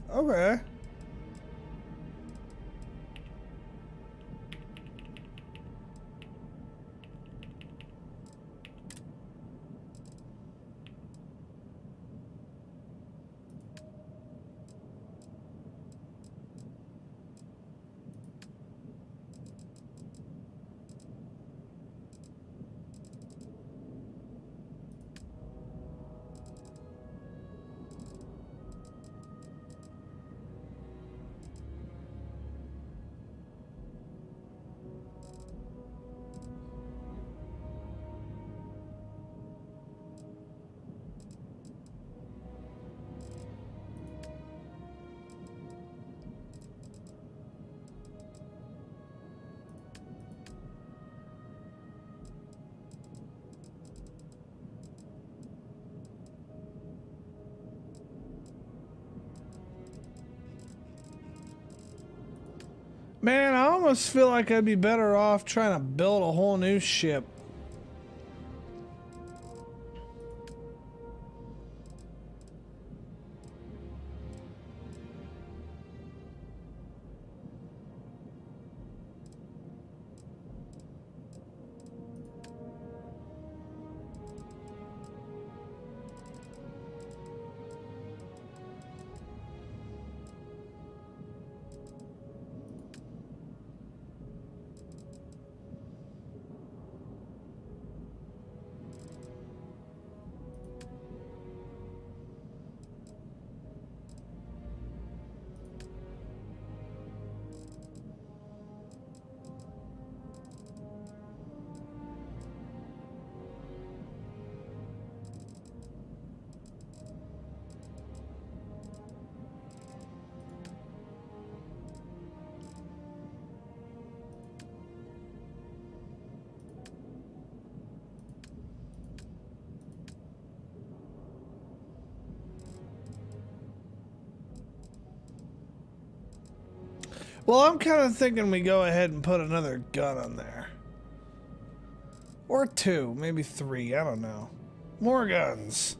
Okay. Man, I almost feel like I'd be better off trying to build a whole new ship. Well, I'm kind of thinking we go ahead and put another gun on there. Or two, maybe three, I don't know. More guns.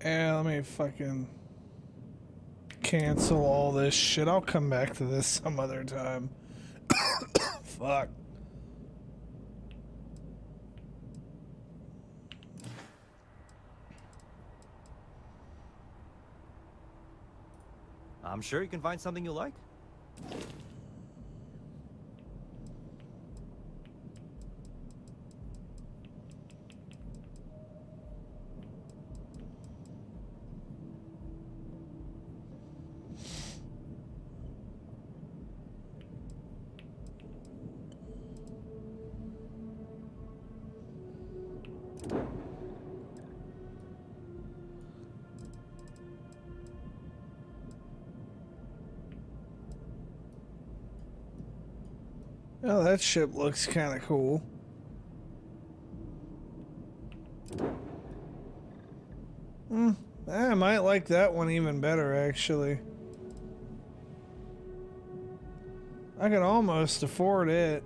Yeah, let me fucking cancel all this shit. I'll come back to this some other time. Fuck. I'm sure you can find something you like. Oh, that ship looks kind of cool. I might like that one even better, actually. I could almost afford it.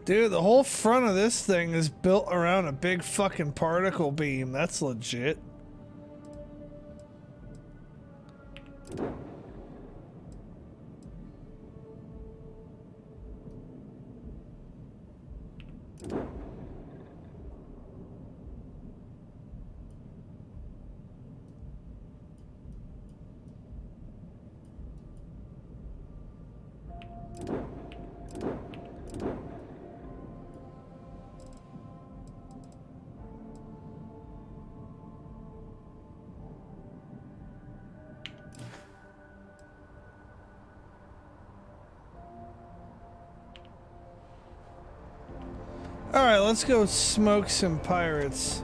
Dude, the whole front of this thing is built around a big fucking particle beam. That's legit. Alright, let's go smoke some pirates.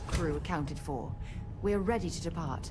Crew accounted for. We're ready to depart.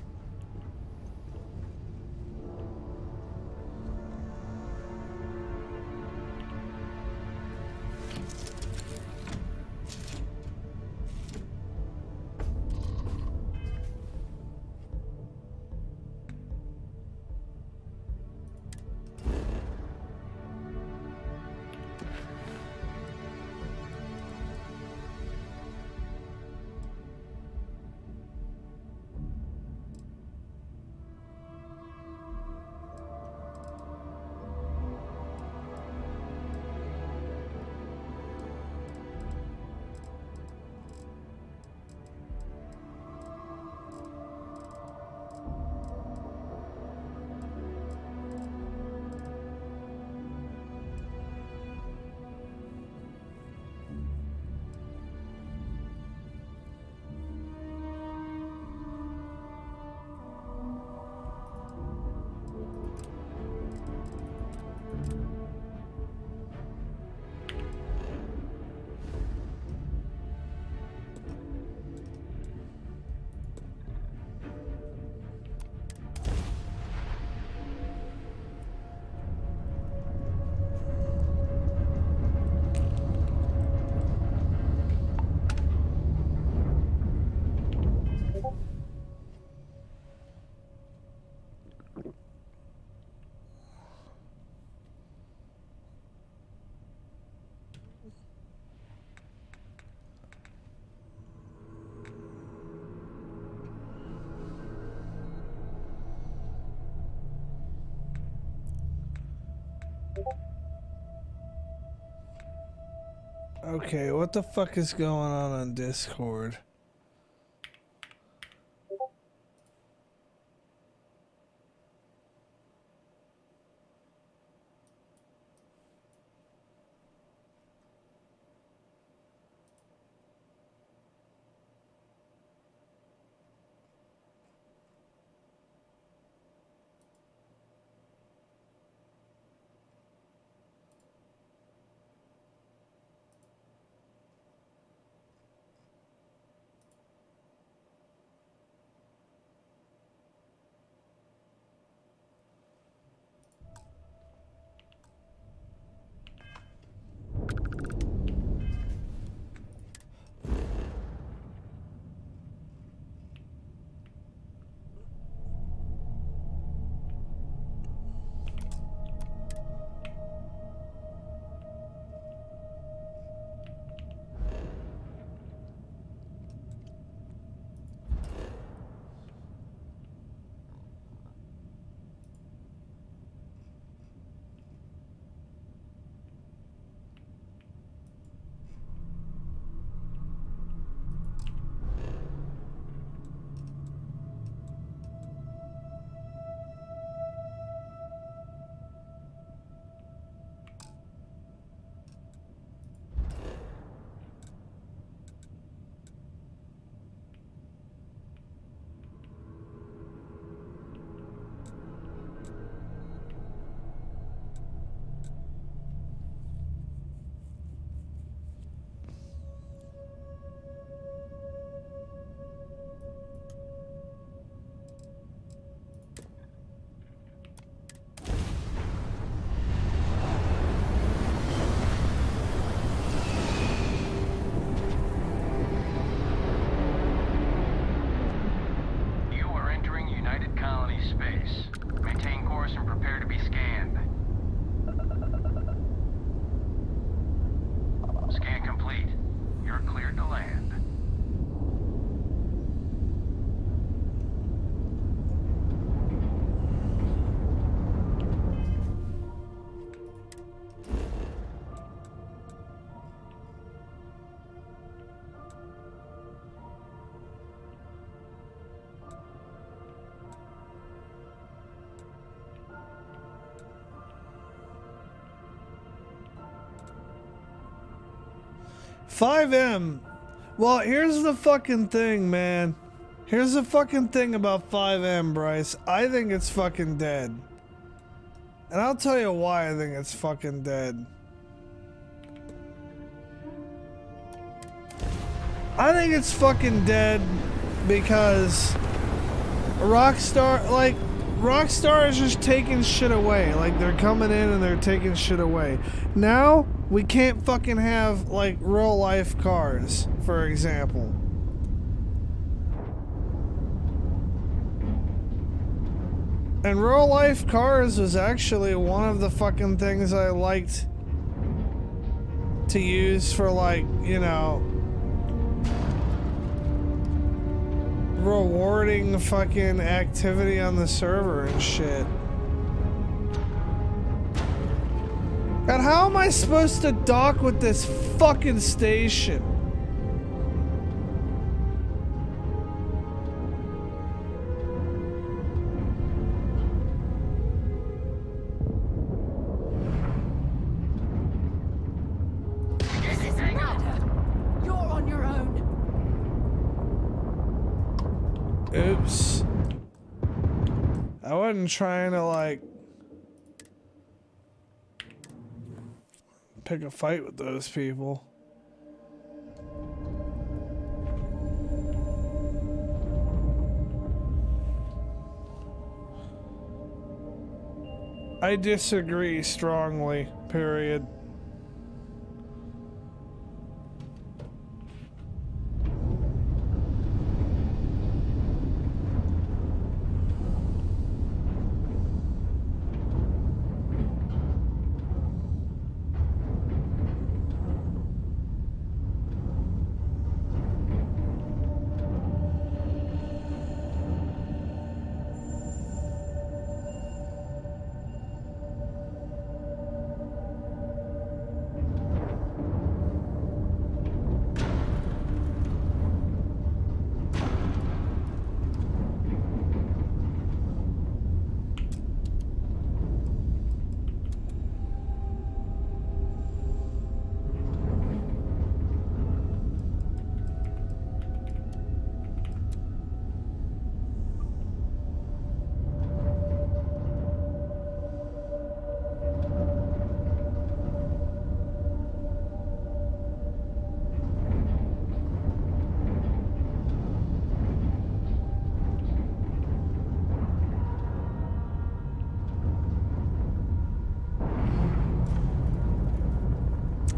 Okay, what the fuck is going on Discord? 5M. Well, here's the fucking thing, man. Here's the fucking thing about 5M, Bryce. I think it's fucking dead. And I'll tell you why I think it's fucking dead. I think it's fucking dead because Rockstar is just taking shit away. Like, they're coming in and they're taking shit away. Now, we can't fucking have, like, real life cars, for example. And real life cars was actually one of the fucking things I liked to use for, like, you know, rewarding fucking activity on the server and shit. God, how am I supposed to dock with this fucking station? This is murder. You're on your own. Oops. I wasn't trying to, like, pick a fight with those people. I disagree strongly, period.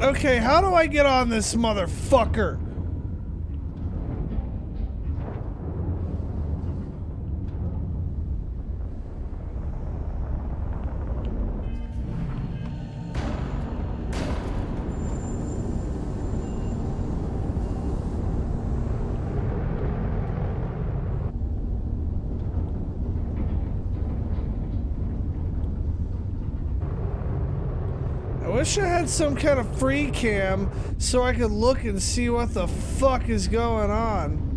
Okay, how do I get on this motherfucker? I wish I had some kind of free cam so I could look and see what the fuck is going on.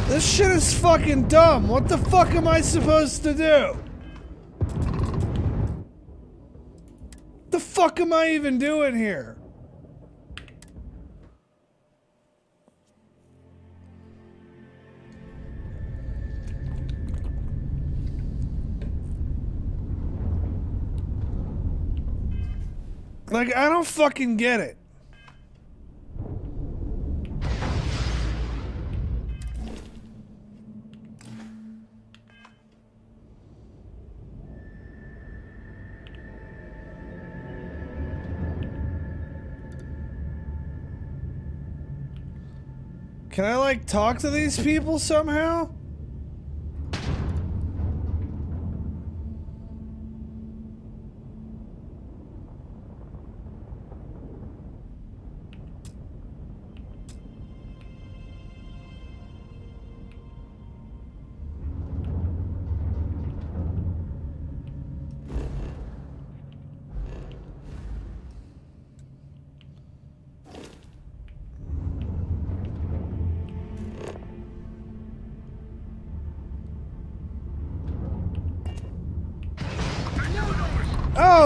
This shit is fucking dumb. What the fuck am I supposed to do? What the fuck am I even doing here? Like, I don't fucking get it. Can I, like, talk to these people somehow?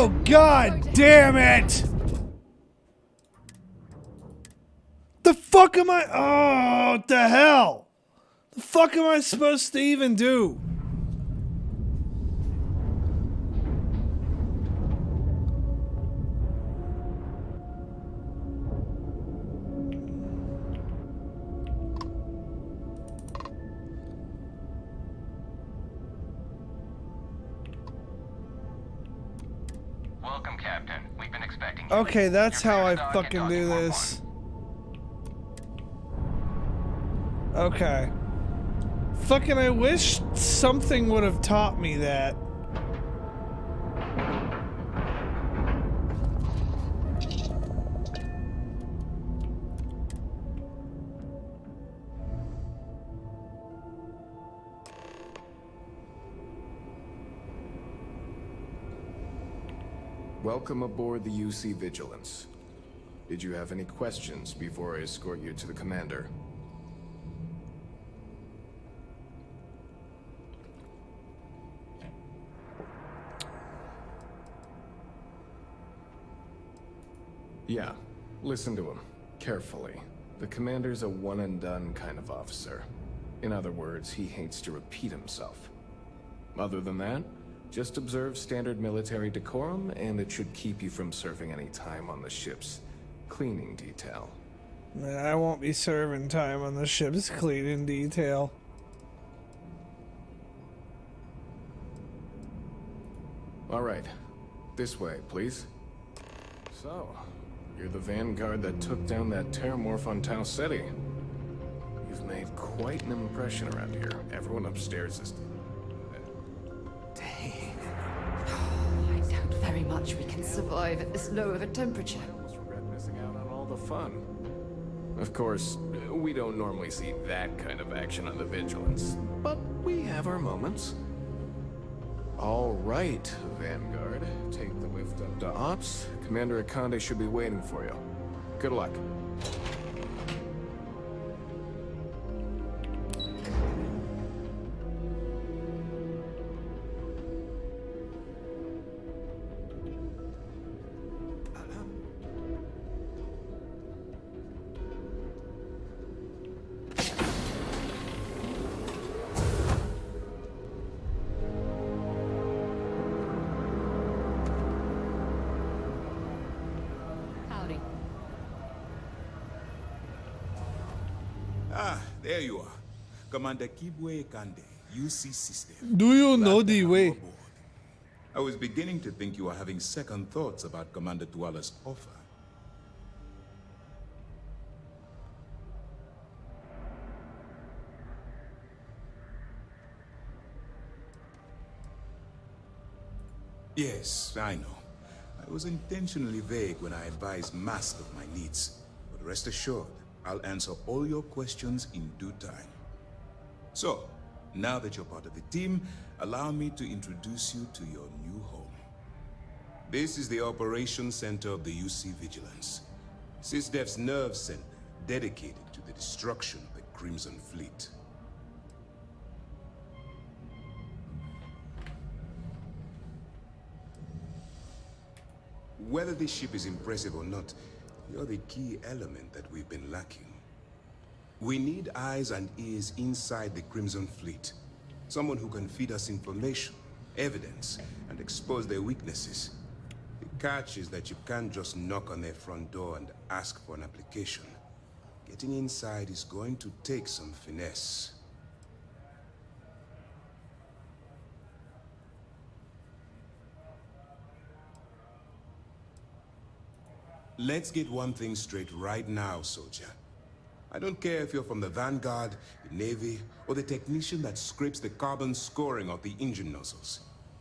Oh, god damn it! The fuck am I? Oh, what the hell? The fuck am I supposed to even do? Welcome, Captain. We've been expecting you. Okay, that's how I Stark fucking and do Dodging this. Okay. Fucking I wish something would have taught me that. Welcome aboard the UC Vigilance. Did you have any questions before I escort you to the commander? Yeah, listen to him carefully. The commander's a one-and-done kind of officer. In other words, he hates to repeat himself. Other than that, just observe standard military decorum, and it should keep you from serving any time on the ship's cleaning detail. I won't be serving time on the ship's cleaning detail. All right, this way, please. So, you're the vanguard that took down that terramorph on Tau Ceti. You've made quite an impression around here. Everyone upstairs is... I doubt very much we can survive at this low of a temperature. I almost regret missing out on all the fun. Of course, we don't normally see that kind of action on the Vigilance, but we have our moments. All right, Vanguard. Take the lift up to Ops. Commander Akande should be waiting for you. Good luck. Howdy. Ah, there you are. Commander Kibwe Kande, UC System. Do you Glad know to the have you way? aboard. I was beginning to think you were having second thoughts about Commander Tuala's offer. Yes, I know. I was intentionally vague when I advised Mask of my needs. But rest assured, I'll answer all your questions in due time. So, now that you're part of the team, allow me to introduce you to your new home. This is the Operations Center of the UC Vigilance. SysDef's nerve center, dedicated to the destruction of the Crimson Fleet. Whether this ship is impressive or not, you're the key element that we've been lacking. We need eyes and ears inside the Crimson Fleet. Someone who can feed us information, evidence, and expose their weaknesses. The catch is that you can't just knock on their front door and ask for an application. Getting inside is going to take some finesse. Let's get one thing straight right now, soldier. I don't care if you're from the Vanguard, the Navy, or the technician that scrapes the carbon scoring of the engine nozzles.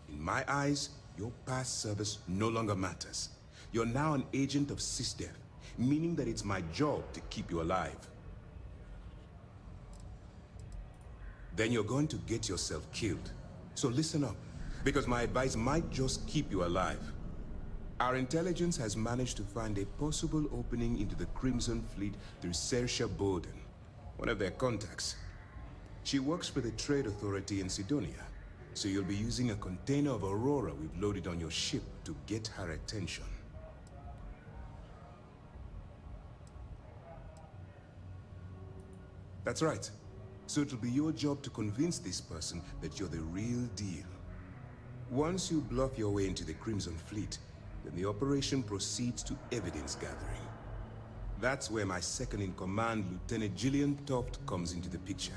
In my eyes, your past service no longer matters. You're now an agent of SysDef, meaning that it's my job to keep you alive. Then you're going to get yourself killed. So listen up, because my advice might just keep you alive. Our intelligence has managed to find a possible opening into the Crimson Fleet through Saoirse Bowden, one of their contacts. She works for the Trade Authority in Sidonia, So you'll be using a container of Aurora we've loaded on your ship to get her attention. That's right. So it'll be your job to convince this person that you're the real deal. Once you bluff your way into the Crimson Fleet, then the operation proceeds to evidence gathering. That's where my second-in-command, Lieutenant Gillian Toft, comes into the picture.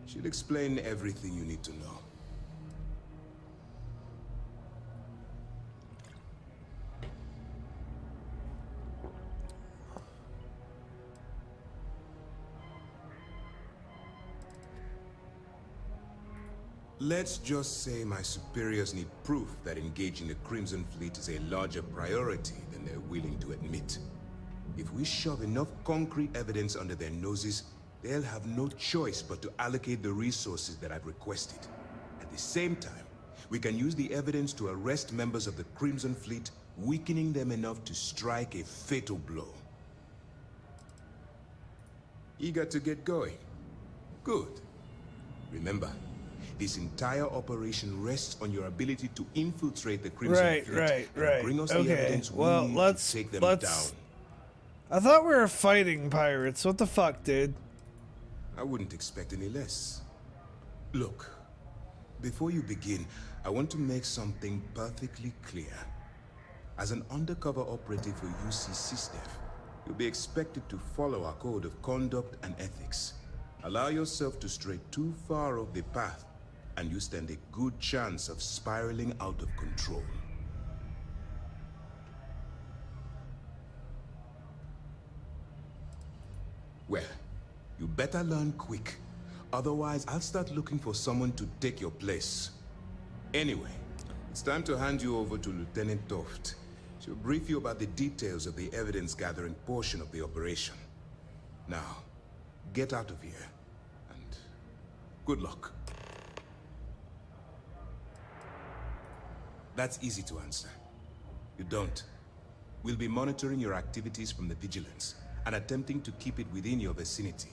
She'll explain everything you need to know. Let's just say my superiors need proof that engaging the Crimson Fleet is a larger priority than they're willing to admit. If we shove enough concrete evidence under their noses, they'll have no choice but to allocate the resources that I've requested. At the same time, we can use the evidence to arrest members of the Crimson Fleet, weakening them enough to strike a fatal blow. Eager to get going? Good. Remember, this entire operation rests on your ability to infiltrate the Crimson Fleet and bring us the evidence we need to take them down. I thought we were fighting pirates. What the fuck, dude? I wouldn't expect any less. Look, before you begin, I want to make something perfectly clear. As an undercover operative for UC SysDef, you'll be expected to follow our code of conduct and ethics. Allow yourself to stray too far off the path, and you stand a good chance of spiraling out of control. Well, you better learn quick. Otherwise, I'll start looking for someone to take your place. Anyway, it's time to hand you over to Lieutenant Toft. She'll brief you about the details of the evidence-gathering portion of the operation. Now, get out of here, and good luck. That's easy to answer. You don't. We'll be monitoring your activities from the Vigilance and attempting to keep it within your vicinity.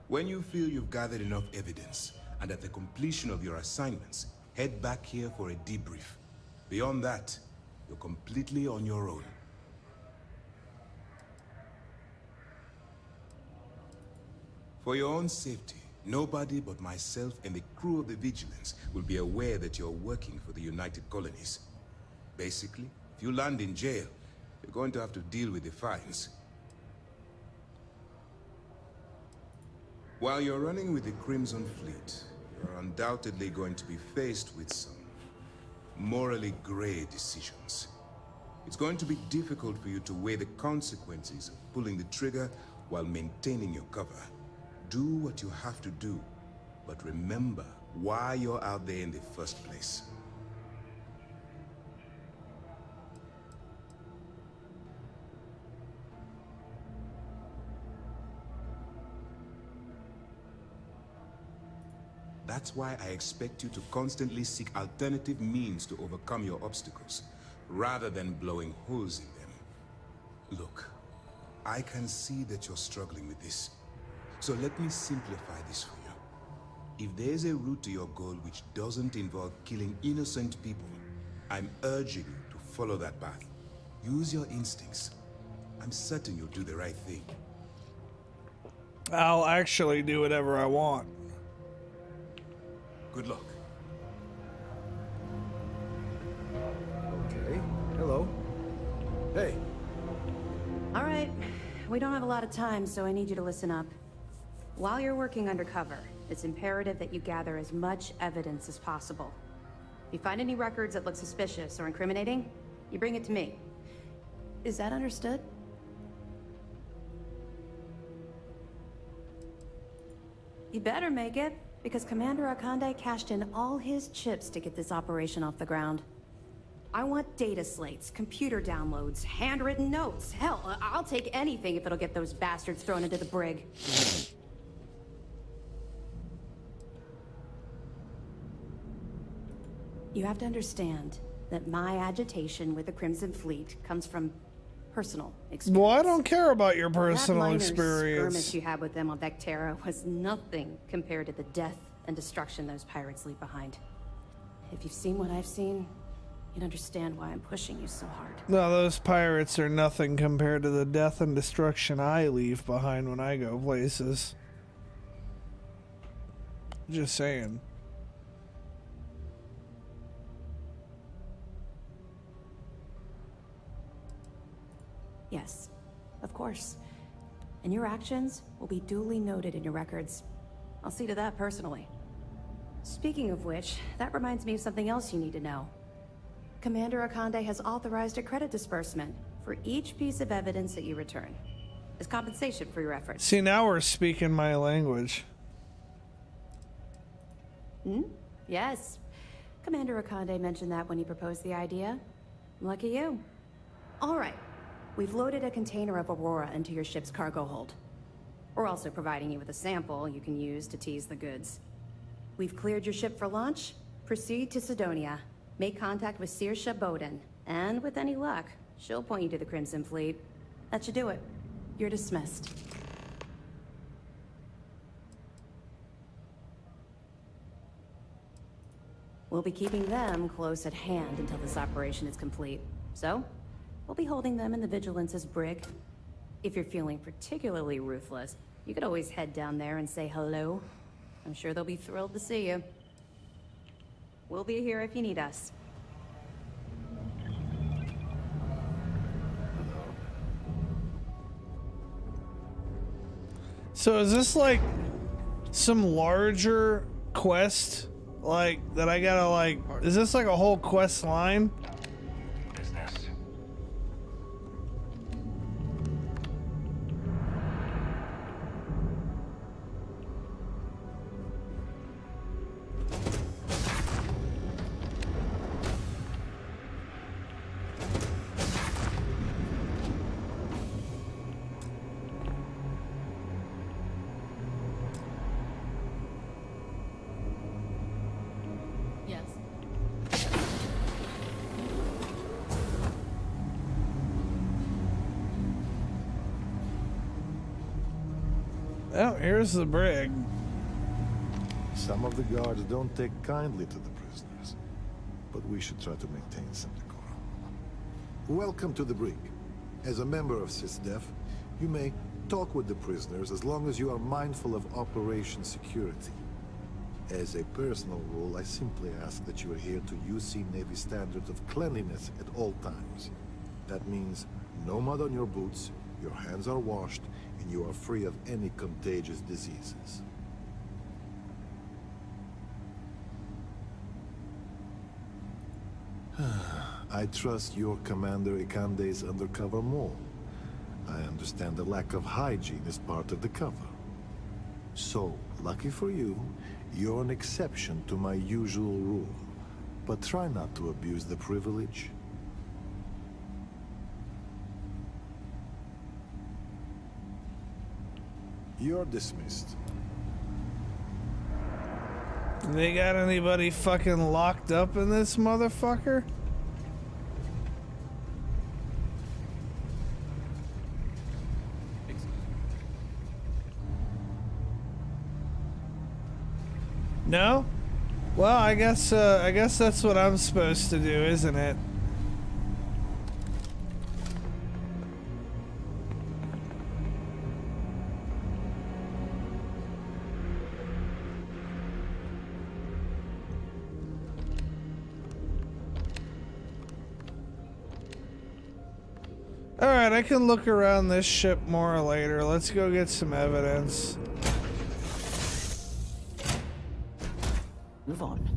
When you feel you've gathered enough evidence, and at the completion of your assignments, head back here for a debrief. Beyond that, you're completely on your own. For your own safety, nobody but myself and the crew of the Vigilance will be aware that you're working for the United Colonies. Basically, if you land in jail, you're going to have to deal with the fines. While you're running with the Crimson Fleet, you're undoubtedly going to be faced with some morally gray decisions. It's going to be difficult for you to weigh the consequences of pulling the trigger while maintaining your cover. Do what you have to do, but remember why you're out there in the first place. That's why I expect you to constantly seek alternative means to overcome your obstacles, rather than blowing holes in them. Look, I can see that you're struggling with this. So let me simplify this for you. If there's a route to your goal which doesn't involve killing innocent people, I'm urging you to follow that path. Use your instincts. I'm certain you'll do the right thing. I'll actually do whatever I want. Good luck. Okay. Hello. Hey. All right. We don't have a lot of time, so I need you to listen up. While you're working undercover, it's imperative that you gather as much evidence as possible. If you find any records that look suspicious or incriminating, you bring it to me. Is that understood? You better make it, because Commander Akande cashed in all his chips to get this operation off the ground. I want data slates, computer downloads, handwritten notes. Hell, I'll take anything if it'll get those bastards thrown into the brig. You have to understand that my agitation with the Crimson Fleet comes from personal experience. Well, I don't care about your personal that minor experience. skirmish you had with them on Vectera was nothing compared to the death and destruction those pirates leave behind. If you've seen what I've seen, you'd understand why I'm pushing you so hard. No, those pirates are nothing compared to the death and destruction I leave behind when I go places. Just saying. Yes, of course. And your actions will be duly noted in your records. I'll see to that personally. Speaking of which, that reminds me of something else you need to know. Commander Akande has authorized a credit disbursement for each piece of evidence that you return, as compensation for your efforts. See, now we're speaking my language. Yes. Commander Akande mentioned that when he proposed the idea. Lucky you. All right. We've loaded a container of Aurora into your ship's cargo hold. We're also providing you with a sample you can use to tease the goods. We've cleared your ship for launch. Proceed to Sidonia. Make contact with Saoirse Bowden. And with any luck, she'll point you to the Crimson Fleet. That should do it. You're dismissed. We'll be keeping them close at hand until this operation is complete. So, we'll be holding them in the Vigilance's brig. If you're feeling particularly ruthless, you could always head down there and say hello. I'm sure they'll be thrilled to see you. We'll be here if you need us. So is this like some larger quest? Like, that I gotta like, is this like a whole quest line? Business. Yes. Oh, here's the brig. Some of the guards don't take kindly to the prisoners, but we should try to maintain some decorum. Welcome to the brig. As a member of SysDef, you may talk with the prisoners as long as you are mindful of operation security. As a personal rule, I simply ask that you adhere to UC Navy standards of cleanliness at all times. That means no mud on your boots, your hands are washed, and you are free of any contagious diseases. I trust your Commander Akande's undercover mole. I understand the lack of hygiene is part of the cover. So, lucky for you, you're an exception to my usual rule. But try not to abuse the privilege. You're dismissed. They got anybody fucking locked up in this motherfucker? No? Well, I guess that's what I'm supposed to do, isn't it? Alright, I can look around this ship more later. Let's go get some evidence. Move on.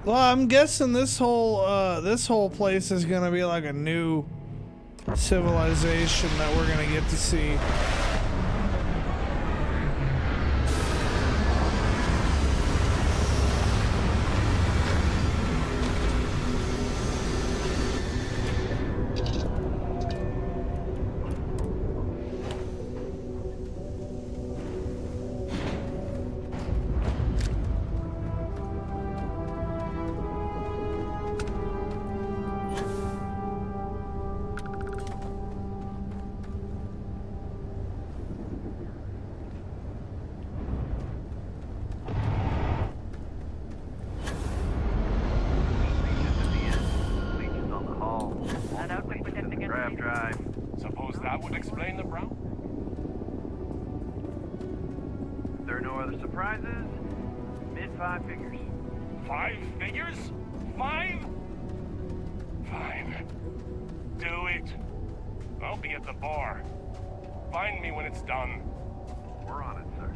Well, I'm guessing this whole place is gonna be like a new civilization that we're gonna get to see. Grab drive. Suppose that would explain the brown? If there are no other surprises, mid 5 figures. 5 figures? 5? Fine. Do it. I'll be at the bar. Find me when it's done. We're on it, sir.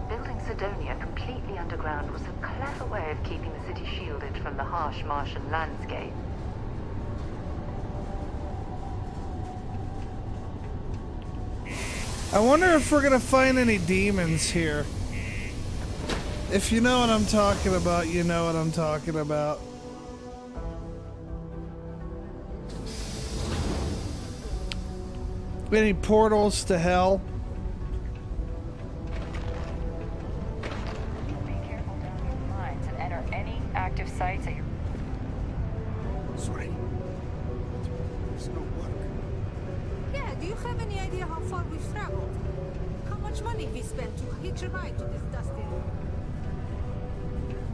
Building Sidonia completely underground was a clever way of keeping the city shielded from the harsh Martian landscape. I wonder if we're gonna find any demons here. If you know what I'm talking about, you know what I'm talking about. Any portals to hell? Mines and enter any active sites at your... Sorry. There's no work. Yeah, do you have any idea how far we've traveled? How much money we spent to hitch a ride to this dusty...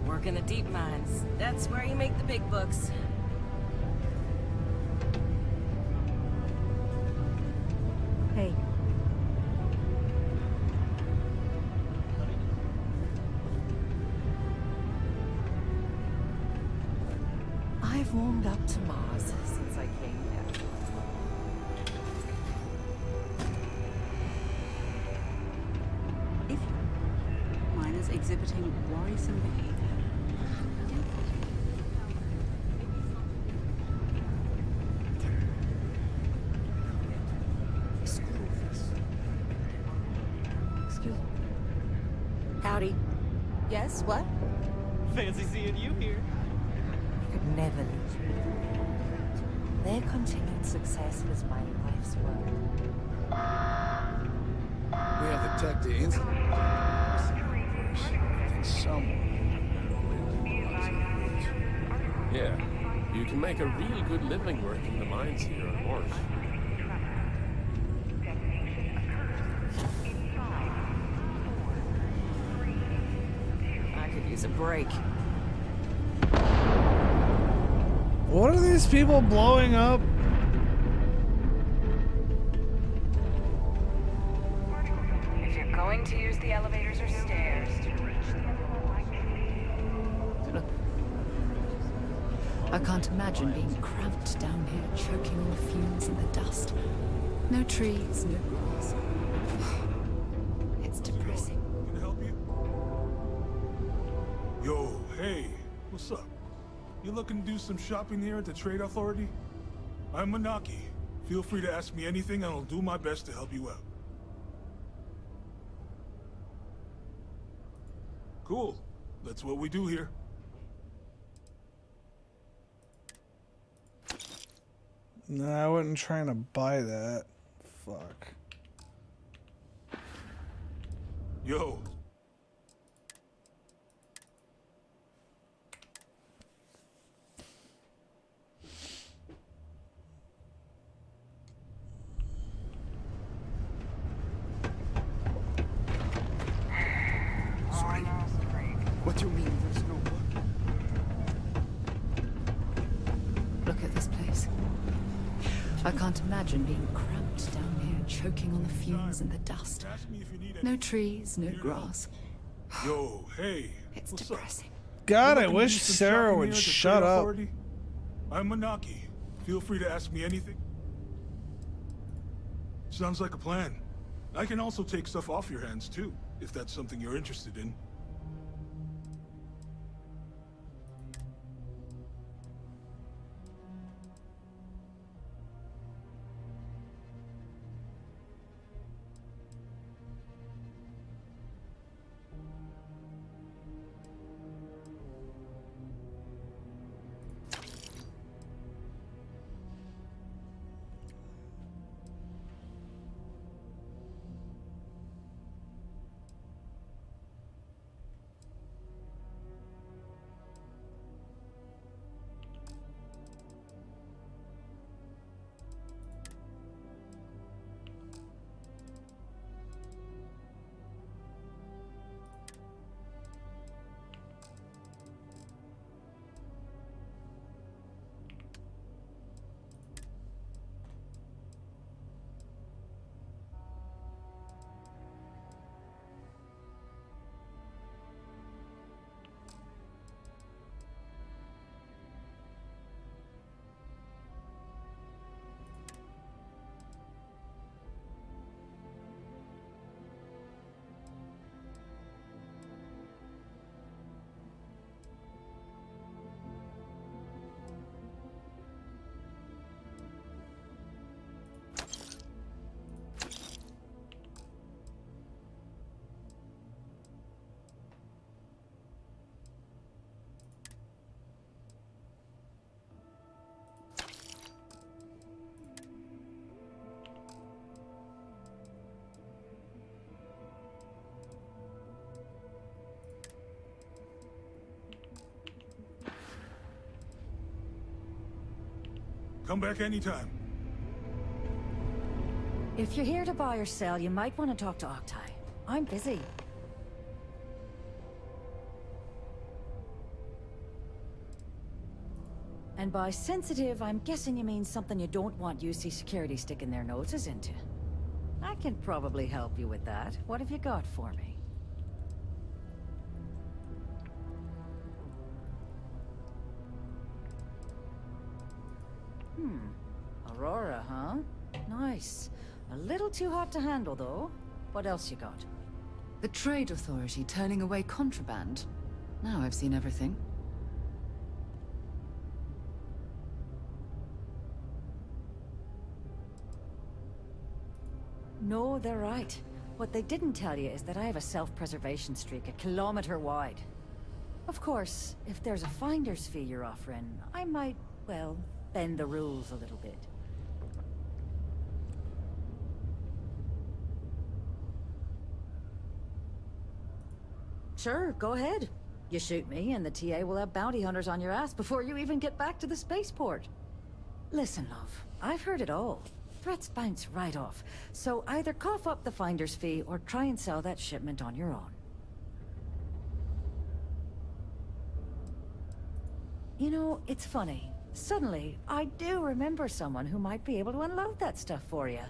Work in the deep mines. That's where you make the big bucks. Hey. I've warmed up to Mars since I came here. If miners exhibiting worrisome behavior. Excuse me. Howdy. Yes, what? Fancy seeing you here. Could never lose you. Their continued success was my life's work. We have detected incident. And someone. Yeah, you can make a real good living working the mines here on Mars. I could use a break. What are these people blowing up? If you're going to use the elevators or stairs to reach the... I can't imagine being cramped down here, choking on the fumes and the dust. No trees, no grass. It's depressing. Can I help you? Yo, hey, what's up? You looking to do some shopping here at the Trade Authority? I'm Manaki. Feel free to ask me anything and I'll do my best to help you out. Cool. That's what we do here. No, I wasn't trying to buy that. Fuck. Yo. Sorry. What do you mean there's no work? Look at this place. I can't imagine being cramped down here, choking on the fumes and the dust. No trees, no grass. Yo, hey. It's what's depressing. Up? God, You I looking to wish do some Sarah shopping would here at the shut Trade up. Authority? I'm Manaki. Feel free to ask me anything. Sounds like a plan. I can also take stuff off your hands too, if that's something you're interested in. Come back anytime. If you're here to buy or sell, you might want to talk to Octai. I'm busy. And by sensitive, I'm guessing you mean something you don't want UC security sticking their noses into. I can probably help you with that. What have you got for me? Aurora, huh? Nice. A little too hot to handle, though. What else you got? The Trade Authority turning away contraband. Now I've seen everything. No, they're right. What they didn't tell you is that I have a self-preservation streak a kilometer wide. Of course, if there's a finder's fee you're offering, I might, well, bend the rules a little bit. Sure, go ahead. You shoot me, and the TA will have bounty hunters on your ass before you even get back to the spaceport. Listen, love, I've heard it all. Threats bounce right off, so either cough up the finder's fee or try and sell that shipment on your own. You know, it's funny. Suddenly, I do remember someone who might be able to unload that stuff for you.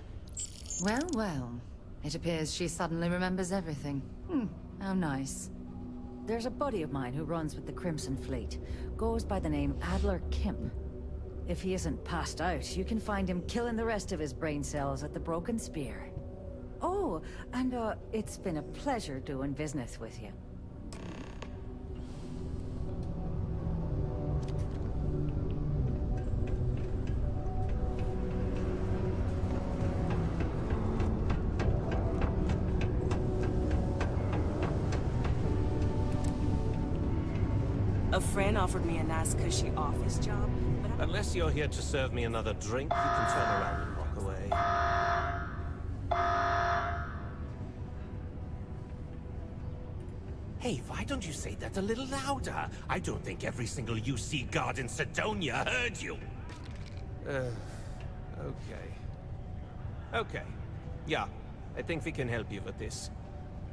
Well, well. It appears she suddenly remembers everything. How nice. There's a buddy of mine who runs with the Crimson Fleet. Goes by the name Adler Kemp. If he isn't passed out, you can find him killing the rest of his brain cells at the Broken Spear. Oh, and it's been a pleasure doing business with you. A friend offered me a nice cushy office job, but Unless you're here to serve me another drink, you can turn around and walk away. Hey, why don't you say that a little louder? I don't think every single UC guard in Sidonia heard you. Okay. Okay. Yeah, I think we can help you with this.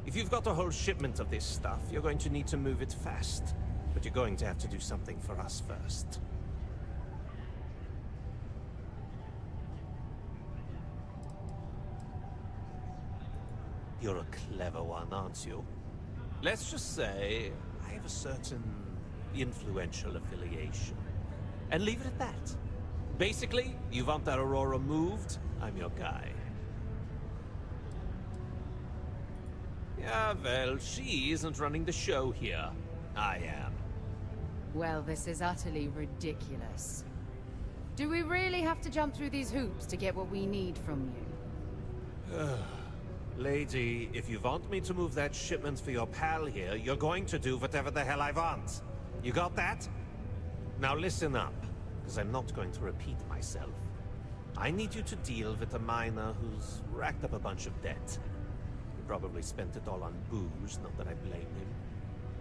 If you've got a whole shipment of this stuff, you're going to need to move it fast. But you're going to have to do something for us first. You're a clever one, aren't you? Let's just say I have a certain influential affiliation. And leave it at that. Basically, you want that Aurora moved, I'm your guy. Yeah, well, she isn't running the show here. I am. Well, this is utterly ridiculous. Do we really have to jump through these hoops to get what we need from you? Lady, if you want me to move that shipment for your pal here, you're going to do whatever the hell I want. You got that? Now listen up, because I'm not going to repeat myself. I need you to deal with a miner who's racked up a bunch of debt. He probably spent it all on booze, not that I blame him.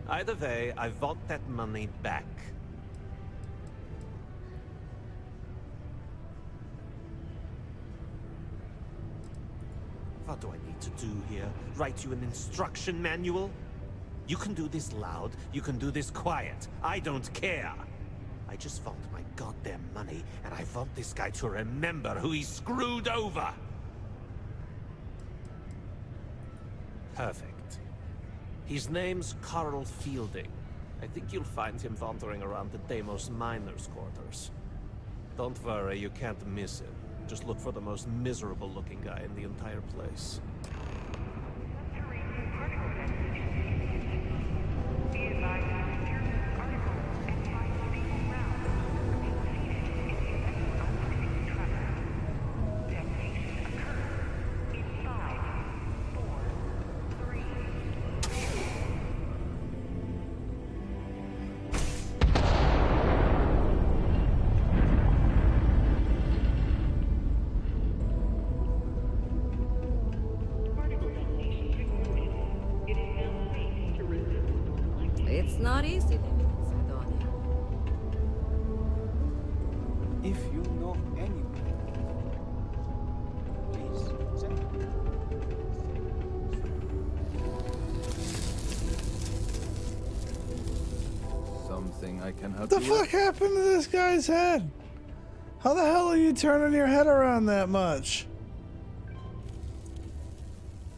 Either way, I want that money back. What do I need to do here? Write you an instruction manual? You can do this loud, you can do this quiet. I don't care. I just want my goddamn money, and I want this guy to remember who he screwed over. Perfect. His name's Carl Fielding. I think you'll find him wandering around the Deimos miners' quarters. Don't worry, you can't miss him. Just look for the most miserable-looking guy in the entire place. It's not easy living in Sidonia. If you know anyone, please say. Something I can help What the you with? fuck happened to this guy's head? How the hell are you turning your head around that much?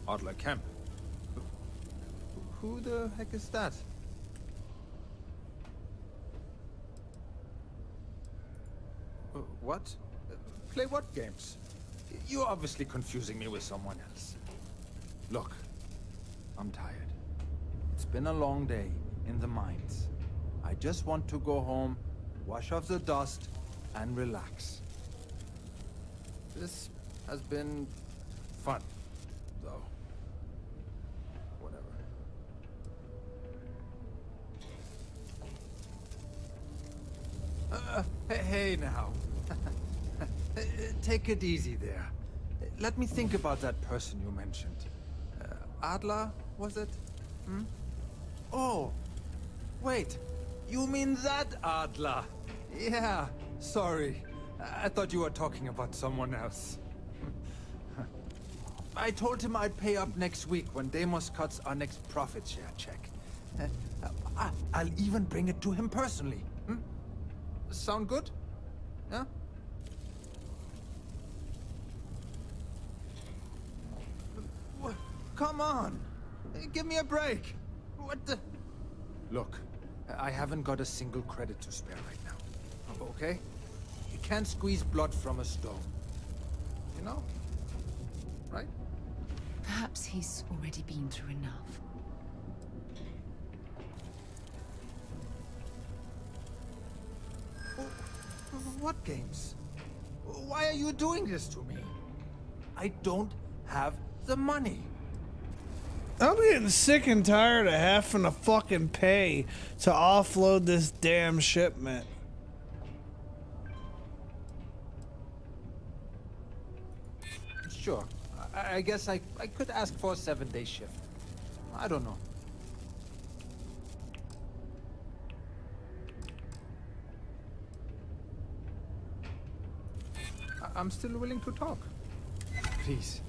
Adler Kemp. Who the heck is that? What? Play what games? You're obviously confusing me with someone else. Look, I'm tired. It's been a long day in the mines. I just want to go home, wash off the dust, and relax. This has been fun, though. Whatever. Hey now. Take it easy there. Let me think about that person you mentioned. Adler, was it? Hmm? Oh, wait. You mean that Adler? Yeah, sorry. I thought you were talking about someone else. I told him I'd pay up next week when Deimos cuts our next profit share check. I'll even bring it to him personally. Hmm? Sound good? Yeah? Come on! Give me a break! What the... Look, I haven't got a single credit to spare right now. Okay? You can't squeeze blood from a stone. You know? Right? Perhaps he's already been through enough. What games? Why are you doing this to me? I don't have the money. I'm getting sick and tired of having to fucking pay to offload this damn shipment. Sure. I guess I could ask for a 7-day shift. I don't know. I'm still willing to talk. Please,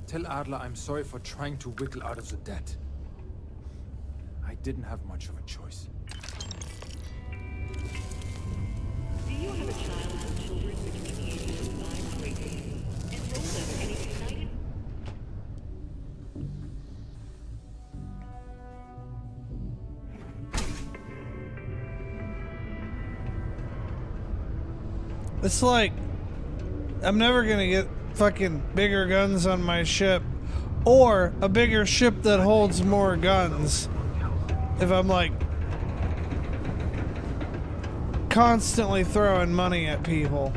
tell Adler I'm sorry for trying to wiggle out of the debt. I didn't have much of a choice. Do you have a child or children between the ages of 5 to 18? Enroll them in a united... It's like, I'm never gonna get fucking bigger guns on my ship Or a bigger ship that holds more guns. If I'm like constantly throwing money at people.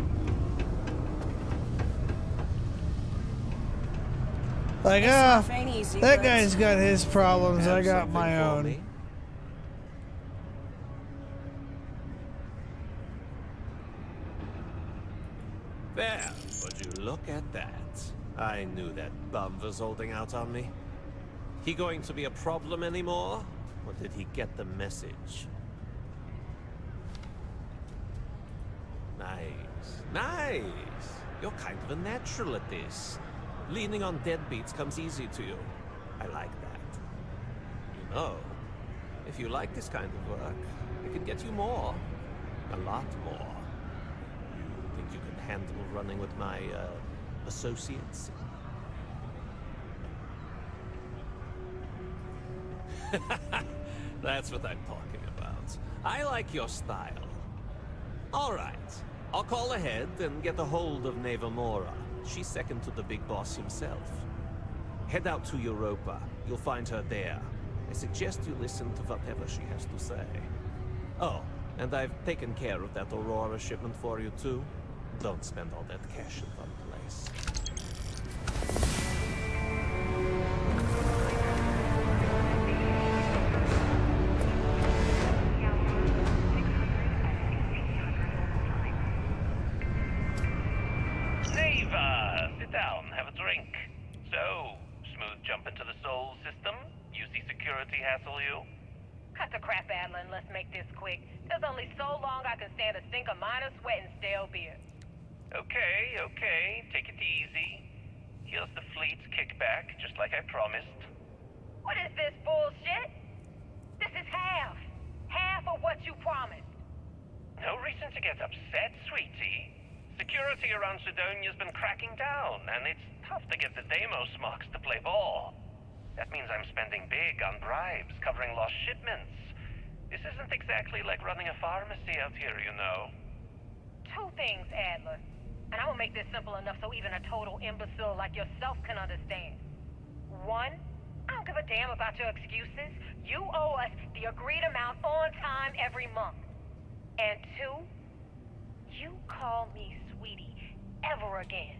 Like, Life ain't easy, that but- guy's got his problems, I got my own. There, would you look at that? I knew that bum was holding out on me. He going to be a problem anymore? Or did he get the message? Nice. Nice! You're kind of a natural at this. Leaning on deadbeats comes easy to you. I like that. You know, if you like this kind of work, I can get you more. A lot more. You think you can handle running with my, associates? That's what I'm talking about. I like your style. All right. I'll call ahead and get a hold of Neva Mora. She's second to the big boss himself. Head out to Europa. You'll find her there. I suggest you listen to whatever she has to say. Oh, and I've taken care of that Aurora shipment for you too. Don't spend all that cash in one place. Neva, sit down, have a drink. So, smooth jump into the Soul system? You see security hassle you? Cut the crap, Adler, and let's make this quick. There's only so long I can stand a stink of minor sweat and stale beer. Okay, take it easy. Here's the fleet's kickback, just like I promised. What is this bullshit? This is half. Half of what you promised. No reason to get upset, sweetie. Security around Sidonia's been cracking down, and it's tough to get the Deimos marks to play ball. That means I'm spending big on bribes, covering lost shipments. This isn't exactly like running a pharmacy out here, you know. Two things, Adler. And I will make this simple enough so even a total imbecile like yourself can understand. One, I don't give a damn about your excuses. You owe us the agreed amount on time every month. And two, you call me sweetie ever again,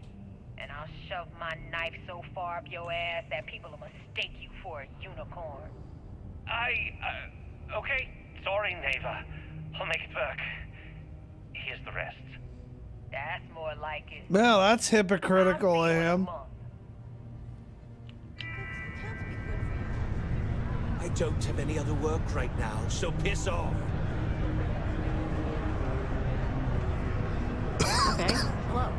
and I'll shove my knife so far up your ass that people will mistake you for a unicorn. Okay. Sorry, Neva. I'll make it work. Here's the rest. That's more like it. Well, that's hypocritical of him. I don't have any other work right now, so piss off. Okay, hello.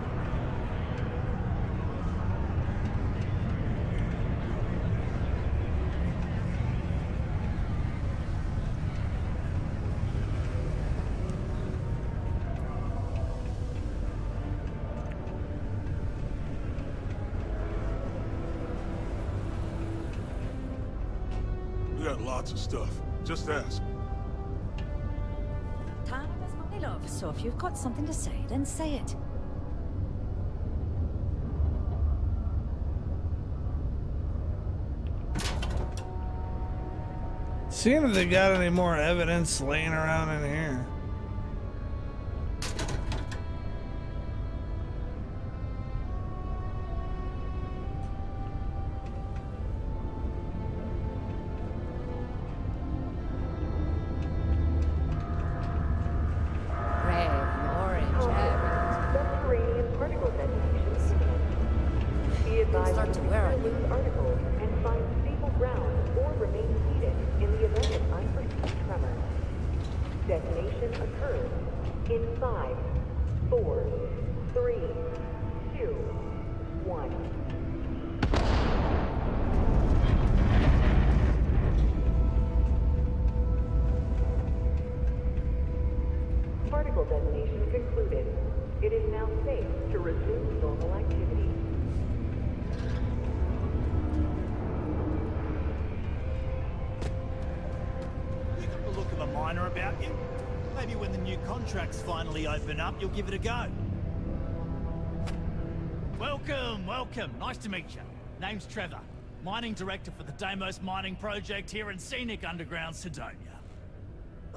We got lots of stuff. Just ask. Time is money, love, so if you've got something to say, then say it. Seeing if they got any more evidence laying around in here. Red, orange, Subterranean particle detonations. Be advised Start to wear on you. articles and find stable ground or remain seated in the event of unforeseen tremor. Detonation occurs in 5, 4, 3, 2, 1. Particle detonation concluded. It is now safe to resume normal activity. You got the look of a miner about you. Maybe when the new contracts finally open up, you'll give it a go. Welcome. Nice to meet you. Name's Trevor. Mining director for the Deimos mining project here in scenic underground Sidonia.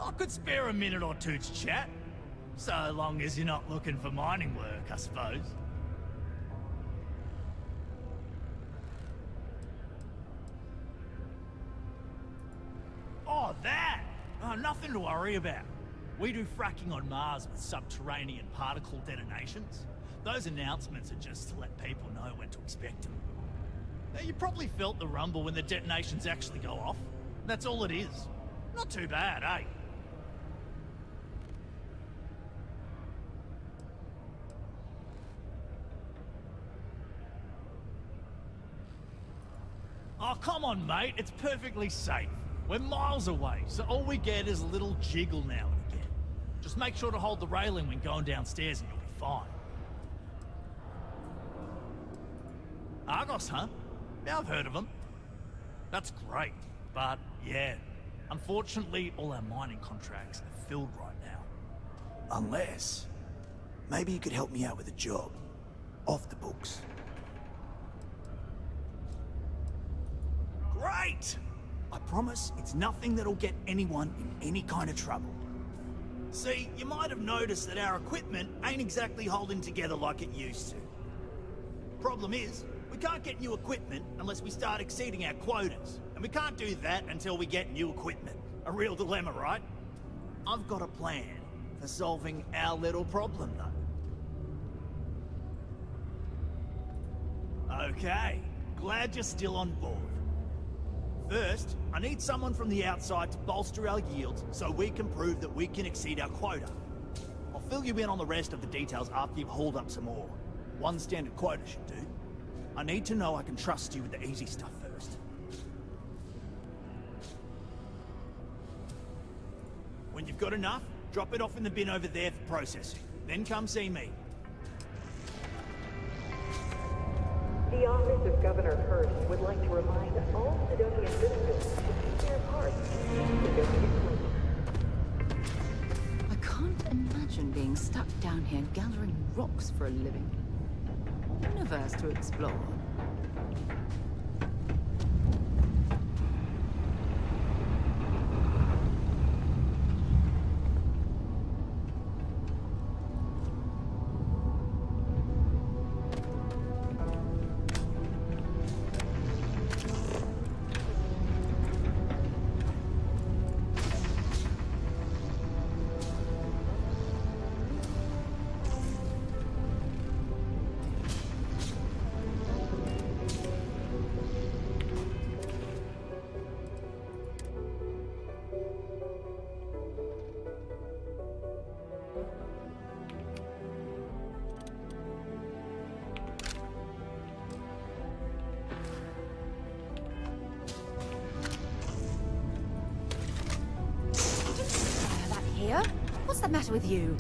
I could spare a minute or two to chat. So long as you're not looking for mining work, I suppose. Oh, that! Oh, nothing to worry about. We do fracking on Mars with subterranean particle detonations. Those announcements are just to let people know when to expect them. Now, you probably felt the rumble when the detonations actually go off. That's all it is. Not too bad, eh? Oh, come on, mate. It's perfectly safe. We're miles away, so all we get is a little jiggle now and again. Just make sure to hold the railing when going downstairs and you'll be fine. Argos, huh? Yeah, I've heard of them. That's great, but yeah. Unfortunately, all our mining contracts are filled right now. Unless... maybe you could help me out with a job. Off the books. Great! I promise it's nothing that'll get anyone in any kind of trouble. See, you might have noticed that our equipment ain't exactly holding together like it used to. Problem is, we can't get new equipment unless we start exceeding our quotas. And we can't do that until we get new equipment. A real dilemma, right? I've got a plan for solving our little problem, though. Okay, glad you're still on board. First, I need someone from the outside to bolster our yields so we can prove that we can exceed our quota. I'll fill you in on the rest of the details after you've hauled up some more. One standard quota should do. I need to know I can trust you with the easy stuff first. When you've got enough, drop it off in the bin over there for processing. Then come see me. The Office of Governor Hurst would like to remind all Sidonian citizens to keep their parks Sidonian clean. I can't imagine being stuck down here gathering rocks for a living. Universe to explore. What's the matter with you?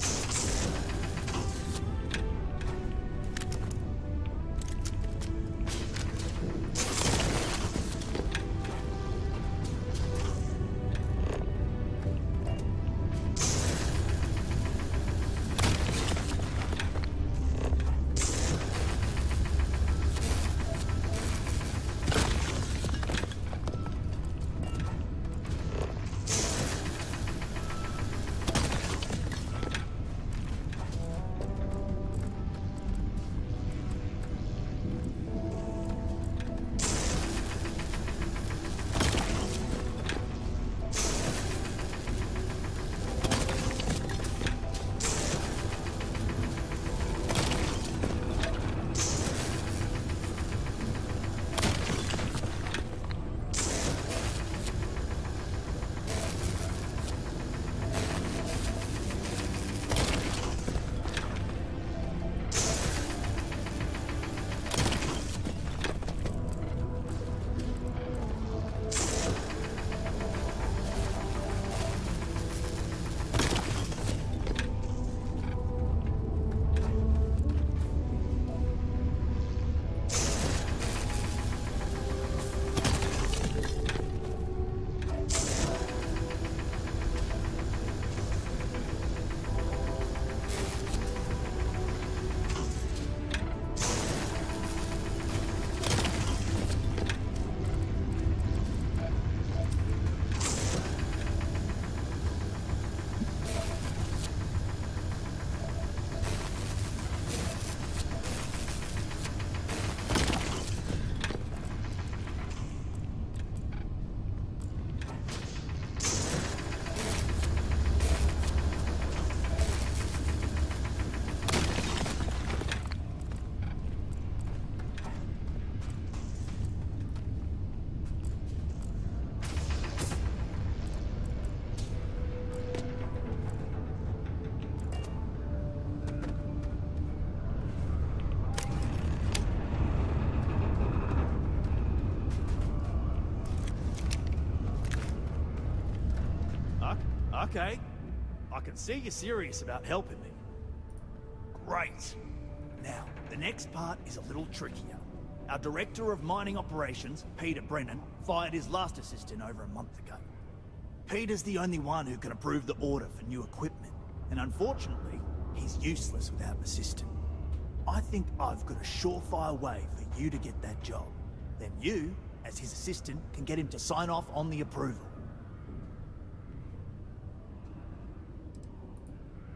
Okay. I can see you're serious about helping me. Great. Now, the next part is a little trickier. Our Director of Mining Operations, Peter Brennan, fired his last assistant over a month ago. Peter's the only one who can approve the order for new equipment, and unfortunately, he's useless without an assistant. I think I've got a surefire way for you to get that job. Then you, as his assistant, can get him to sign off on the approval.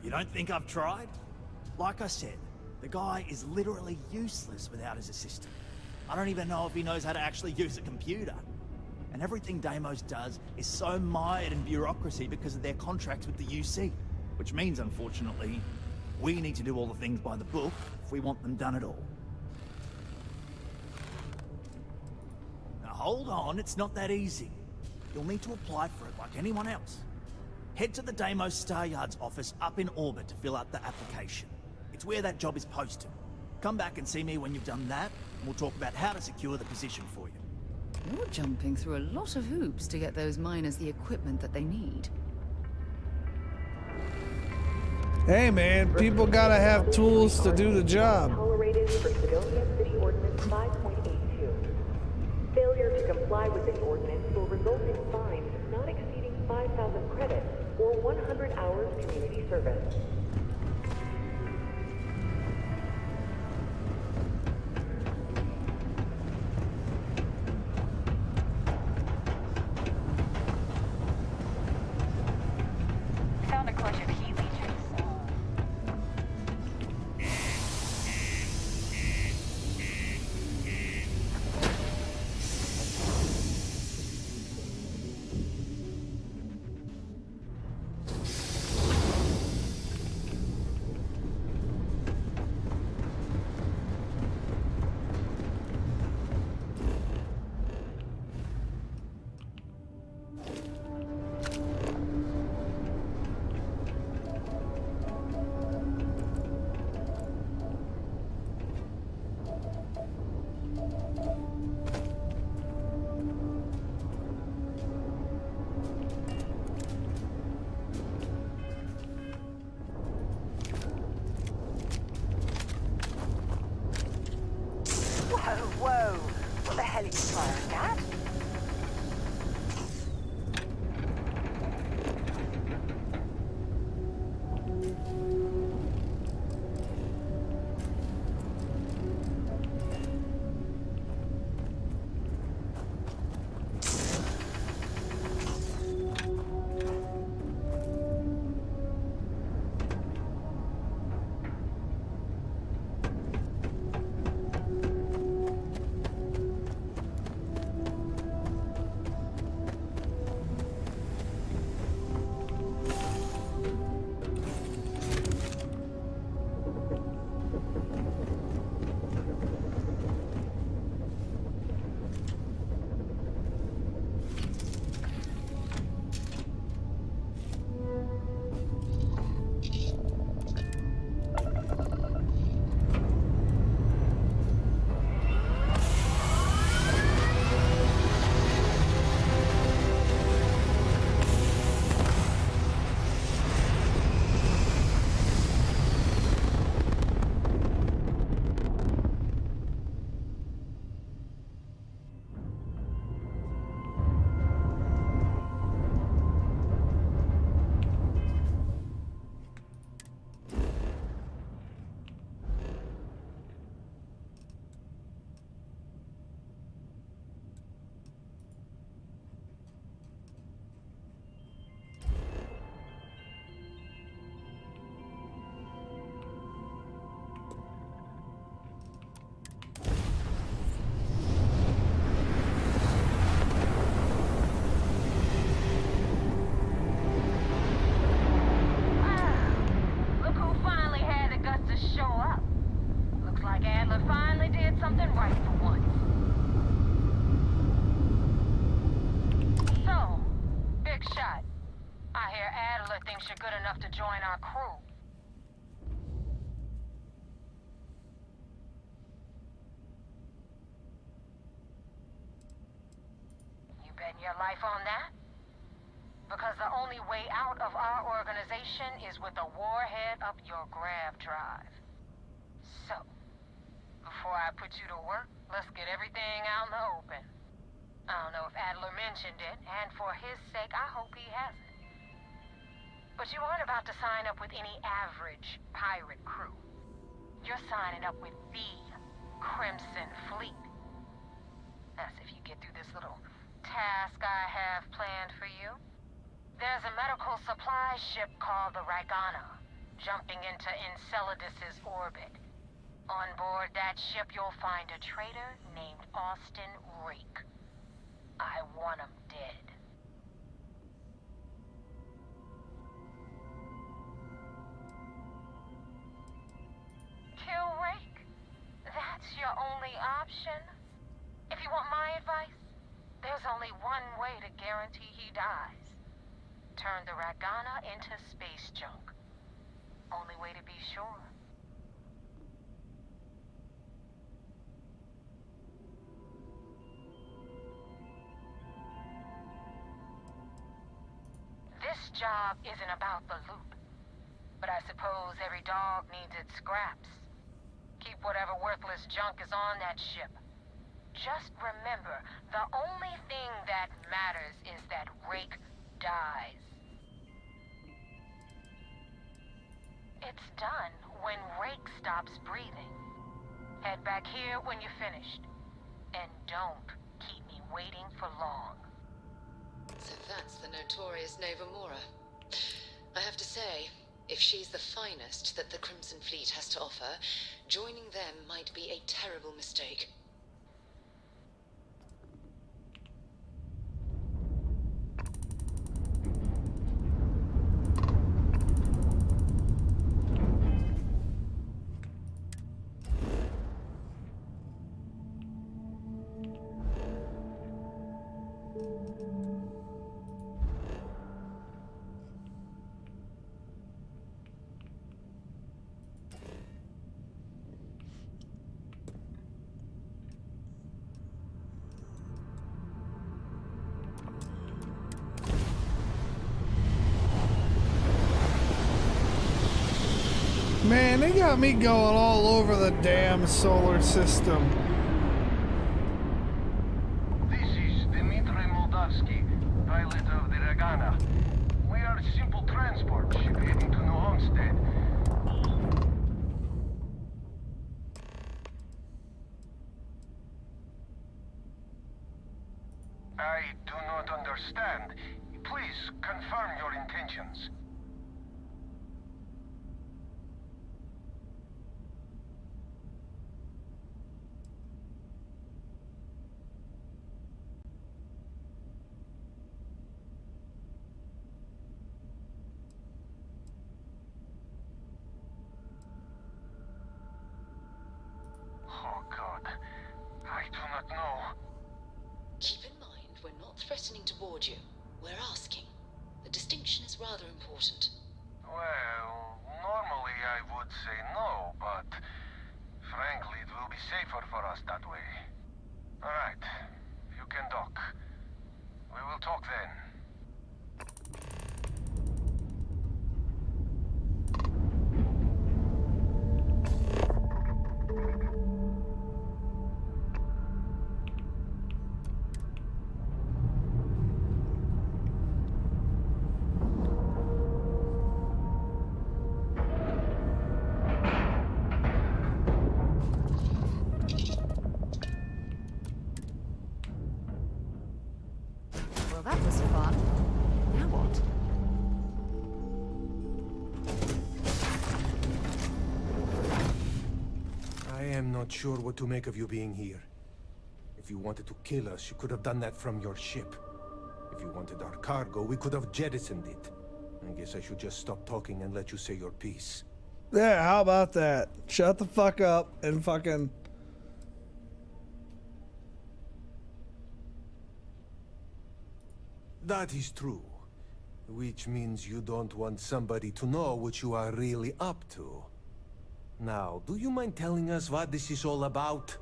You don't think I've tried? Like I said, the guy is literally useless without his assistant. I don't even know if he knows how to actually use a computer. And everything Deimos does is so mired in bureaucracy because of their contracts with the UC. Which means, unfortunately, we need to do all the things by the book if we want them done at all. Now hold on, it's not that easy. You'll need to apply for it like anyone else. Head to the Deimos Star Yard's office up in orbit to fill out the application. It's where that job is posted. Come back and see me when you've done that, and we'll talk about how to secure the position for you. You're jumping through a lot of hoops to get those miners the equipment that they need. Hey man, people gotta have tools to do the job. Tolerated for Civilian City Ordinance 5.82. Failure to comply with this ordinance will result in fines not exceeding 5,000 credits or 100 hours community service. Found a clutch of heat leechers. Whoa. What the hell are you firing at? Something right for once. So, big shot. I hear Adler thinks you're good enough to join our crew. You betting your life on that? Because the only way out of our organization is with a warhead up your grav drive. So, before I put you to work, let's get everything out in the open. I don't know if Adler mentioned it, and for his sake, I hope he hasn't. But you aren't about to sign up with any average pirate crew. You're signing up with the Crimson Fleet. That's if you get through this little task I have planned for you. There's a medical supply ship called the Ragana, jumping into Enceladus's orbit. On board that ship, you'll find a traitor named Austin Rake. I want him dead. Kill Rake? That's your only option? If you want my advice, there's only one way to guarantee he dies. Turn the Ragana into space junk. Only way to be sure. This job isn't about the loot, but I suppose every dog needs its scraps. Keep whatever worthless junk is on that ship. Just remember, the only thing that matters is that Rake dies. It's done when Rake stops breathing. Head back here when you're finished. And don't keep me waiting for long. So that's the notorious Nova Mora. I have to say, if she's the finest that the Crimson Fleet has to offer, joining them might be a terrible mistake. Man, they got me going all over the damn solar system. This is Dmitry Moldavsky, pilot of the Ragana. We are a simple transport ship heading to New Homestead. I do not understand. Please confirm your intentions. Oh God, I do not know. Keep in mind, we're not threatening to board you. We're asking. The distinction is rather important. Well, normally I would say no, but frankly it will be safer for us that way. Alright, you can dock. We will talk then. Well, that was fun. Now what? I am not sure what to make of you being here. If you wanted to kill us, you could have done that from your ship. If you wanted our cargo, we could have jettisoned it. I guess I should just stop talking and let you say your piece. Yeah, how about that? Shut the fuck up and fucking... That is true. Which means you don't want somebody to know what you are really up to. Now, do you mind telling us what this is all about?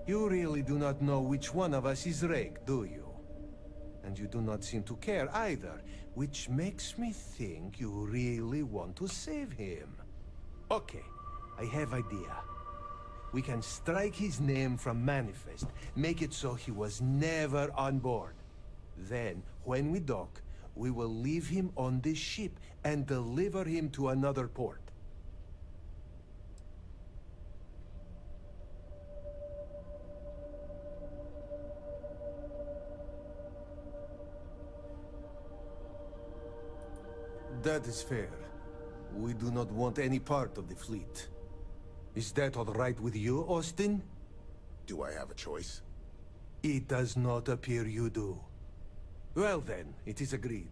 You really do not know which one of us is Rake, do you? And you do not seem to care either, which makes me think you really want to save him. Okay, I have idea. We can strike his name from Manifest, make it so he was never on board. Then, when we dock, we will leave him on this ship and deliver him to another port. That is fair. We do not want any part of the fleet. Is that all right with you, Austin? Do I have a choice? It does not appear you do. Well then, it is agreed.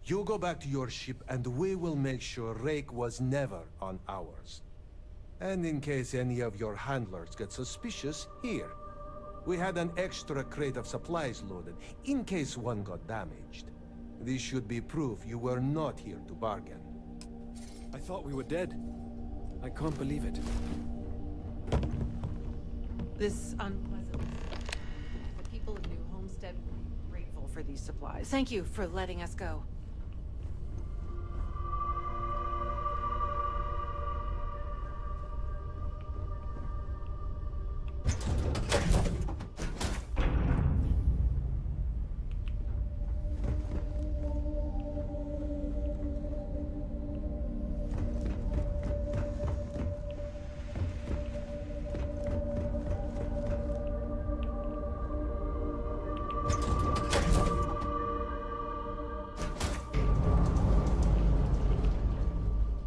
You go back to your ship and we will make sure Rake was never on ours. And in case any of your handlers get suspicious, here. We had an extra crate of supplies loaded, in case one got damaged. This should be proof you were not here to bargain. I thought we were dead. I can't believe it. This unpleasant... The people of New Homestead will be grateful for these supplies. Thank you for letting us go.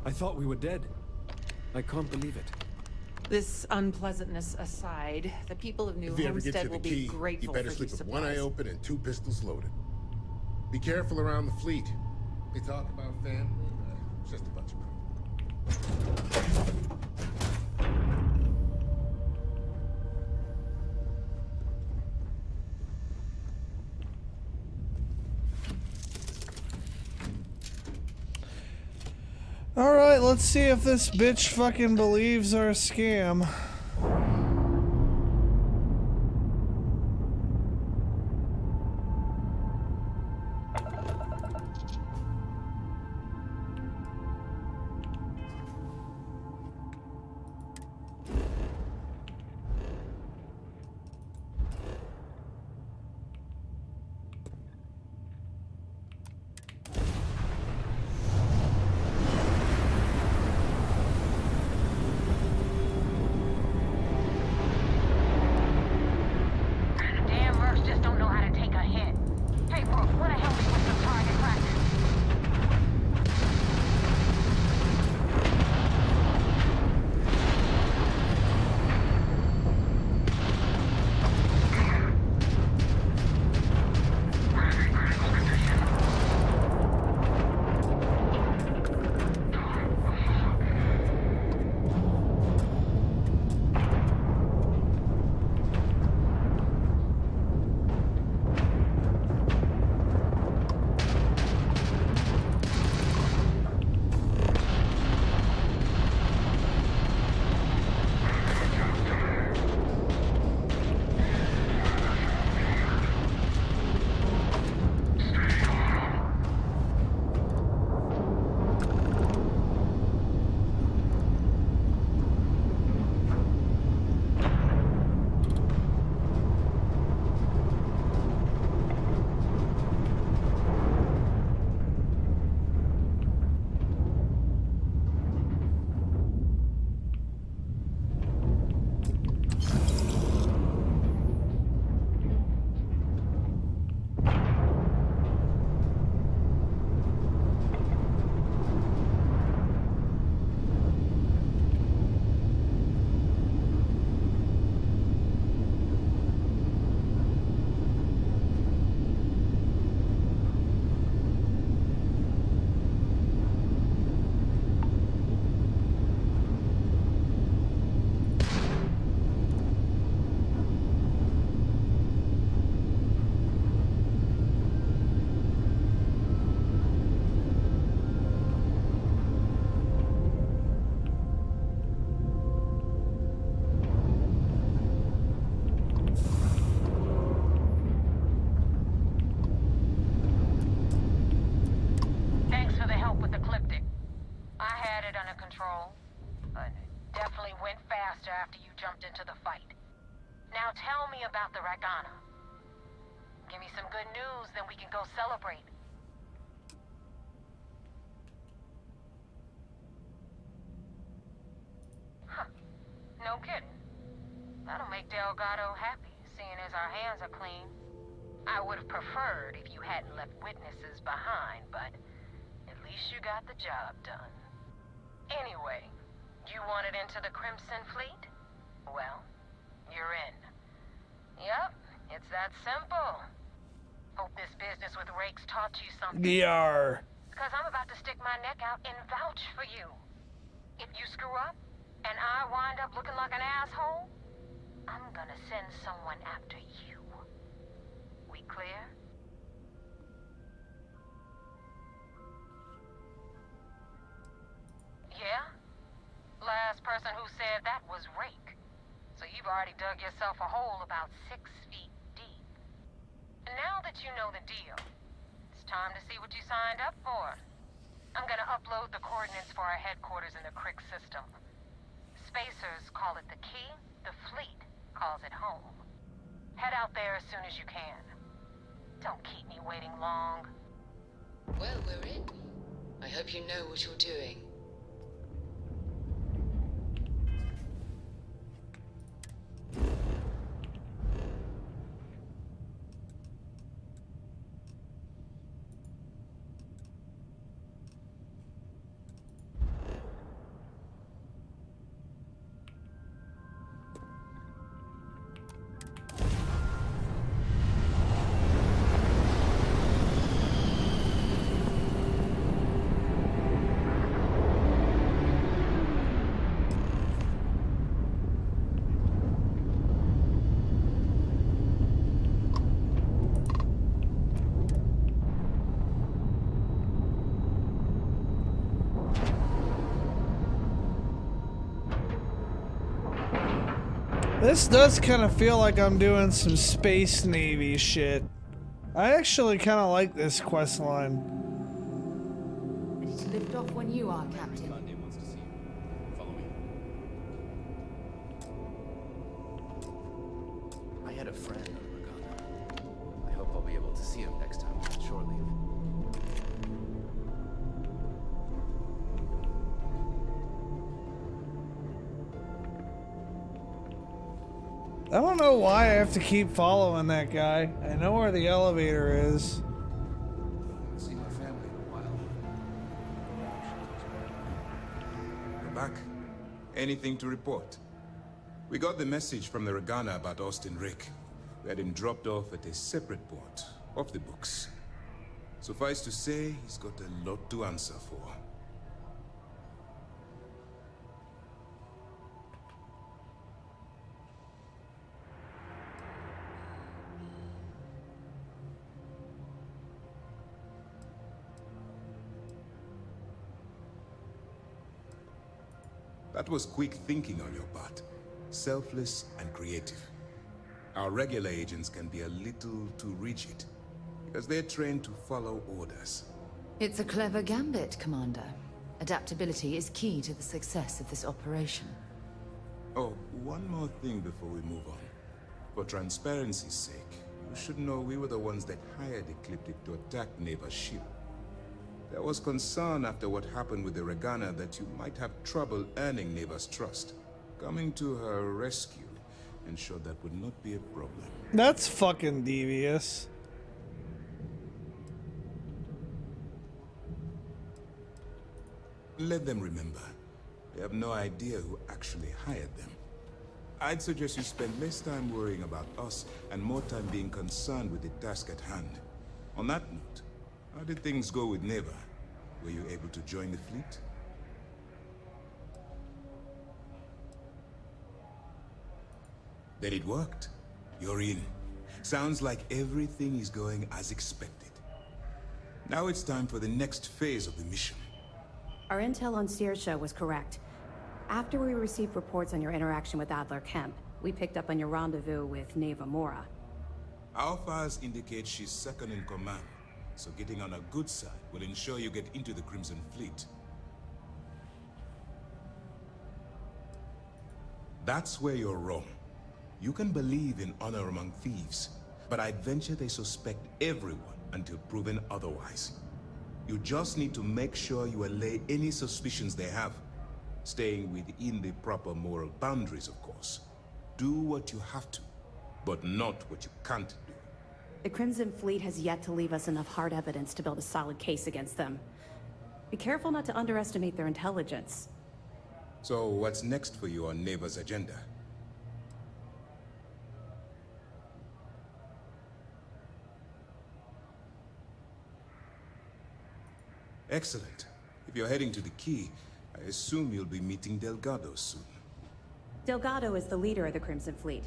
I thought we were dead. I can't believe it. This unpleasantness aside, the people of New If you ever get Homestead to the will be key, grateful you better for sleep these with one eye supplies. open and 2 pistols loaded. Be careful around the fleet. They talk about family. It's just a bunch of crap. Alright, let's see if this bitch fucking believes our scam. Damn mercs just don't know how to take a hit. Hey, Brooke, wanna help me with some target practice? patrol, but definitely went faster after you jumped into the fight. Now tell me about the Ragana. Give me some good news, then we can go celebrate. Huh. No kidding. That'll make Delgado happy, seeing as our hands are clean. I would have preferred if you hadn't left witnesses behind, but at least you got the job done. Anyway, you wanted into the Crimson Fleet? Well, you're in. Yep, it's that simple. Hope this business with Rakes taught you something. DR. Because I'm about to stick my neck out and vouch for you. If you screw up, and I wind up looking like an asshole, I'm gonna send someone after you. We clear? Yeah? Last person who said that was Rake. So you've already dug yourself a hole about 6 feet deep. And now that you know the deal, it's time to see what you signed up for. I'm gonna upload the coordinates for our headquarters in the Crick system. Spacers call it the key, the fleet calls it home. Head out there as soon as you can. Don't keep me waiting long. Well, we're in. I hope you know what you're doing. This does kind of feel like I'm doing some Space Navy shit. I actually kind of like this quest line. Ready to lift off when you are, Captain. wants to see you. Follow me. I had a friend on Ragana. I hope I'll be able to see him next time on shore leave. I don't know why I have to keep following that guy. I know where the elevator is. I'll see my family in a while. We're back. Anything to report? We got the message from the Ragana about Austin Rick. We had him dropped off at a separate port, off the books. Suffice to say, he's got a lot to answer for. That was quick thinking on your part. Selfless and creative. Our regular agents can be a little too rigid, because they're trained to follow orders. It's a clever gambit, Commander. Adaptability is key to the success of this operation. Oh, one more thing before we move on. For transparency's sake, you should know we were the ones that hired Ecliptic to attack Neva's ship. There was concern after what happened with the Ragana that you might have trouble earning Neva's trust. Coming to her rescue ensured that would not be a problem. That's fucking devious. Let them remember. They have no idea who actually hired them. I'd suggest you spend less time worrying about us and more time being concerned with the task at hand. On that note, how did things go with Neva? Were you able to join the fleet? Then it worked. You're in. Sounds like everything is going as expected. Now it's time for the next phase of the mission. Our intel on Saoirse was correct. After we received reports on your interaction with Adler Kemp, we picked up on your rendezvous with Neva Mora. Our files indicate she's second in command, so getting on her good side will ensure you get into the Crimson Fleet. That's where you're wrong. You can believe in honor among thieves, but I'd venture they suspect everyone until proven otherwise. You just need to make sure you allay any suspicions they have, staying within the proper moral boundaries, of course. Do what you have to, but not what you can't do. The Crimson Fleet has yet to leave us enough hard evidence to build a solid case against them. Be careful not to underestimate their intelligence. So what's next for you on Neva's agenda? Excellent. If you're heading to the Key, I assume you'll be meeting Delgado soon. Delgado is the leader of the Crimson Fleet.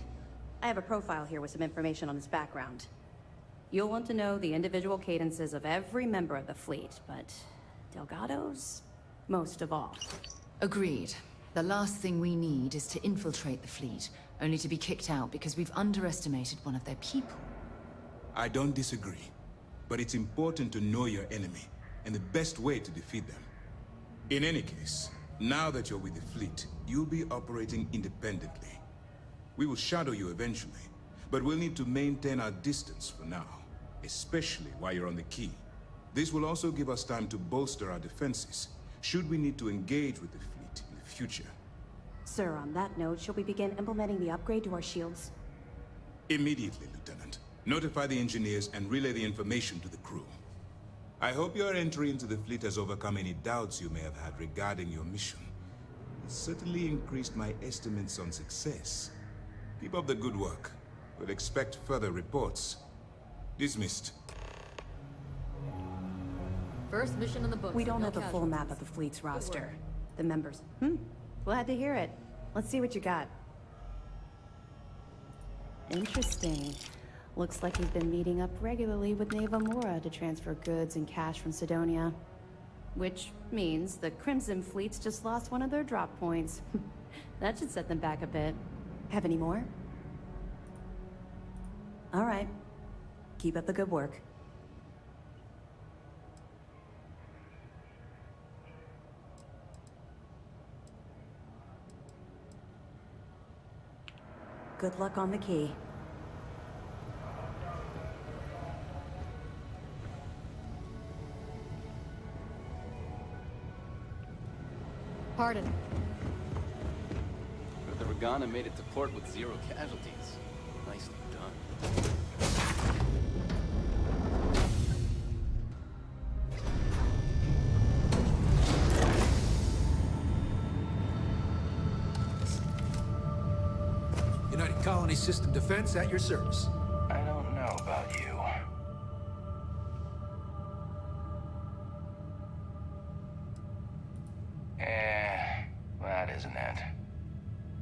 I have a profile here with some information on his background. You'll want to know the individual cadences of every member of the fleet, but Delgado's most of all. Agreed. The last thing we need is to infiltrate the fleet, only to be kicked out because we've underestimated one of their people. I don't disagree, but it's important to know your enemy and the best way to defeat them. In any case, now that you're with the fleet, you'll be operating independently. We will shadow you eventually, but we'll need to maintain our distance for now, especially while you're on the Key. This will also give us time to bolster our defenses, should we need to engage with the fleet in the future. Sir, on that note, shall we begin implementing the upgrade to our shields? Immediately, Lieutenant. Notify the engineers and relay the information to the crew. I hope your entry into the fleet has overcome any doubts you may have had regarding your mission. It's certainly increased my estimates on success. Keep up the good work. We'll expect further reports. Dismissed. First mission in the book. We don't have a full map of the fleet's roster. The members. Glad to hear it. Let's see what you got. Interesting. Looks like he's been meeting up regularly with Neva Mora to transfer goods and cash from Sidonia. Which means the Crimson Fleet's just lost one of their drop points. That should set them back a bit. Have any more? All right. Keep up the good work. Good luck on the Key. Pardon. The Regana made it to port with 0 casualties. Nicely done. United Colony System Defense at your service. I don't know about you. That isn't it.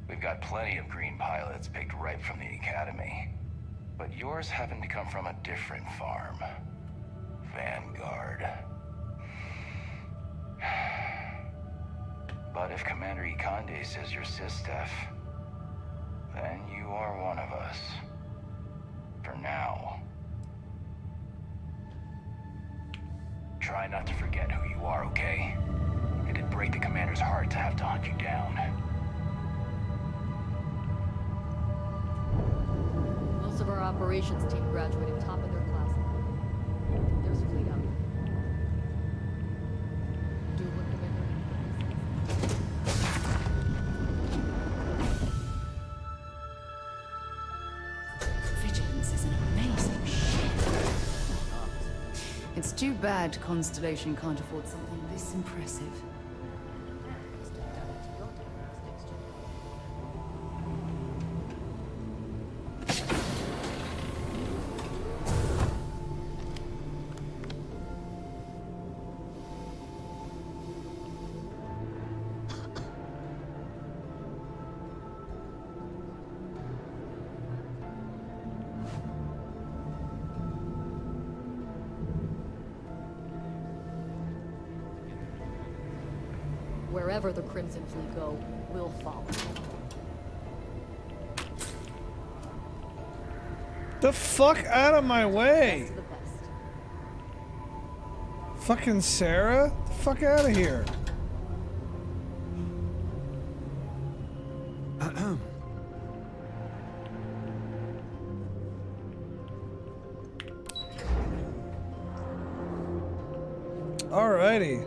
We've got plenty of green pilots picked right from the Academy. But yours happen to come from a different farm. Vanguard. But if Commander Ikande says you're Sistef, then you are one of us. For now. Try not to forget who you are, okay? It'd break the Commander's heart to have to hunt you down. Most of our operations team graduated top of their class. There's a fleet out there. Do what Vigilance is an amazing ship. It's too bad Constellation can't afford something this impressive. Wherever the Crimson Fleet go, we'll follow. The fuck out of my way! Best of the best. Fucking Sarah? The fuck out of here. Alrighty.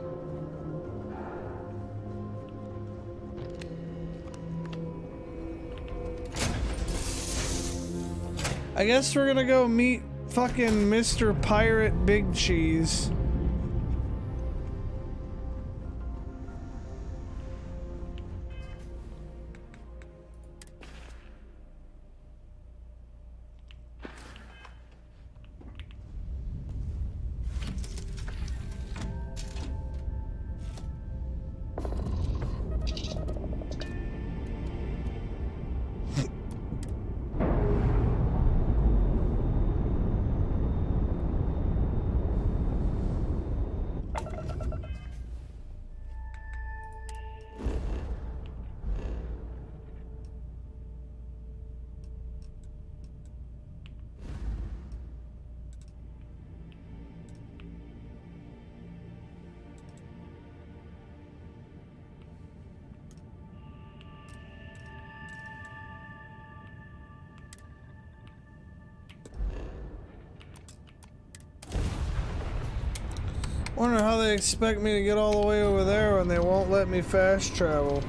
I guess we're gonna go meet fucking Mr. Pirate Big Cheese. Wonder how they expect me to get all the way over there when they won't let me fast travel.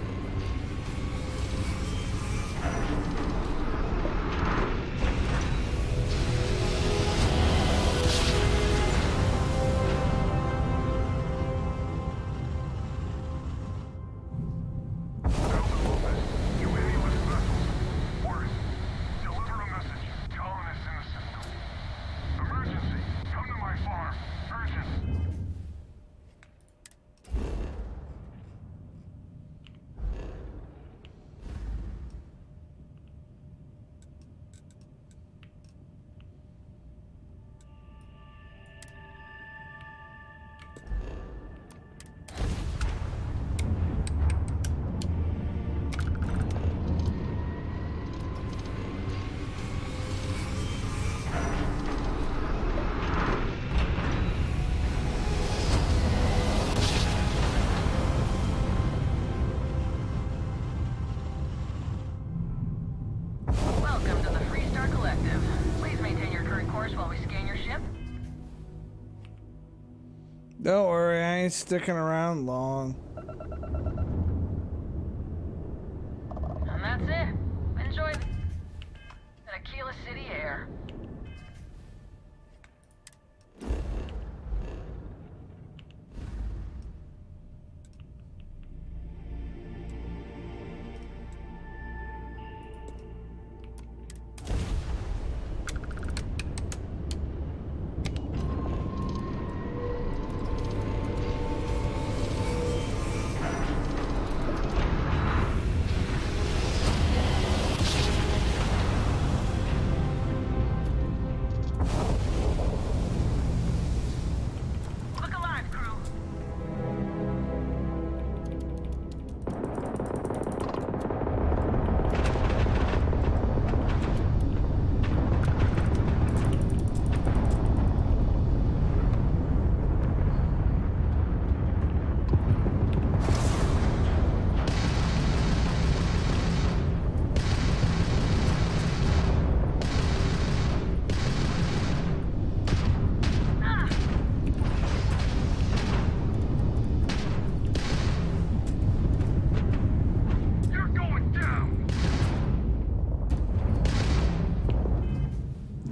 Don't worry, I ain't sticking around long. And that's it. Enjoy the Aquila City air.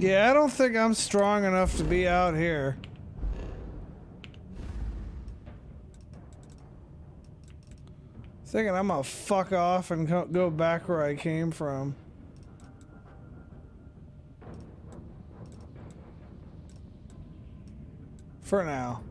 Yeah, I don't think I'm strong enough to be out here. Thinking I'm gonna fuck off and go back where I came from. For now.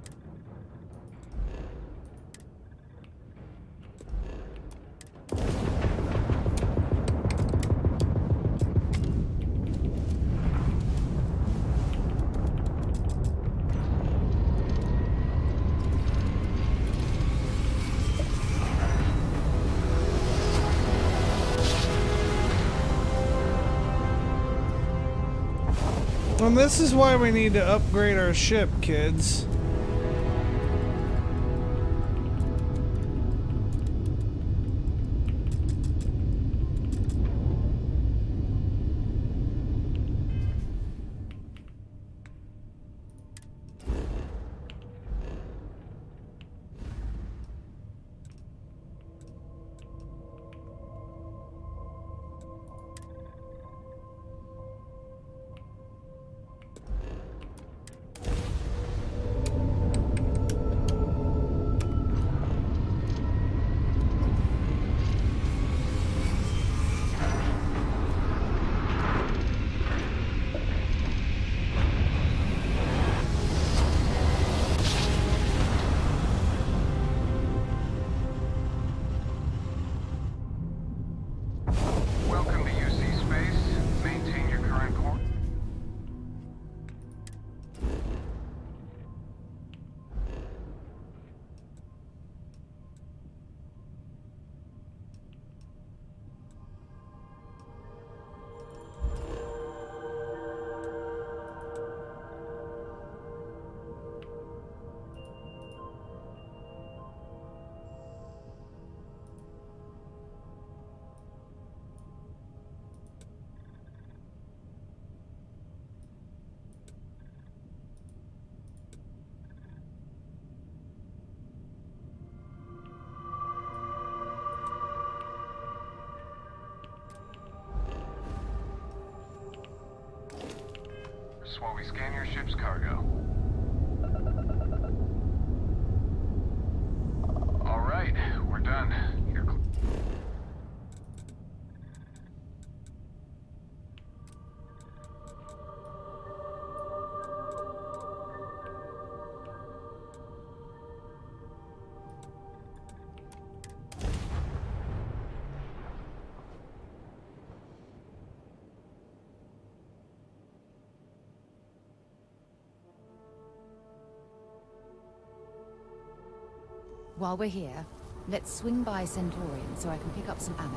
And this is why we need to upgrade our ship, kids. items while we scan your ship's cargo. All right, we're done. You're While we're here, let's swing by Centaurian so I can pick up some ammo.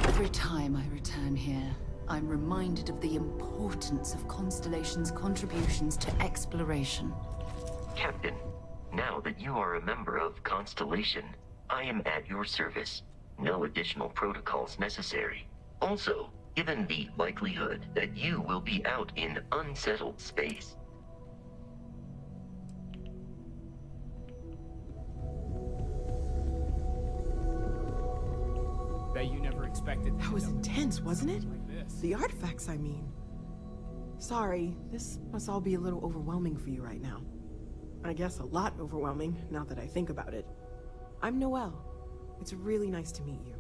Every time I return here, I'm reminded of the importance of Constellation's contributions to exploration. Captain, now that you are a member of Constellation, I am at your service. No additional protocols necessary. Also, given the likelihood that you will be out in unsettled space. Bet you never expected That was intense, wasn't it? The artifacts, I mean. Sorry, this must all be a little overwhelming for you right now. I guess a lot overwhelming, now that I think about it. I'm Noelle. It's really nice to meet you.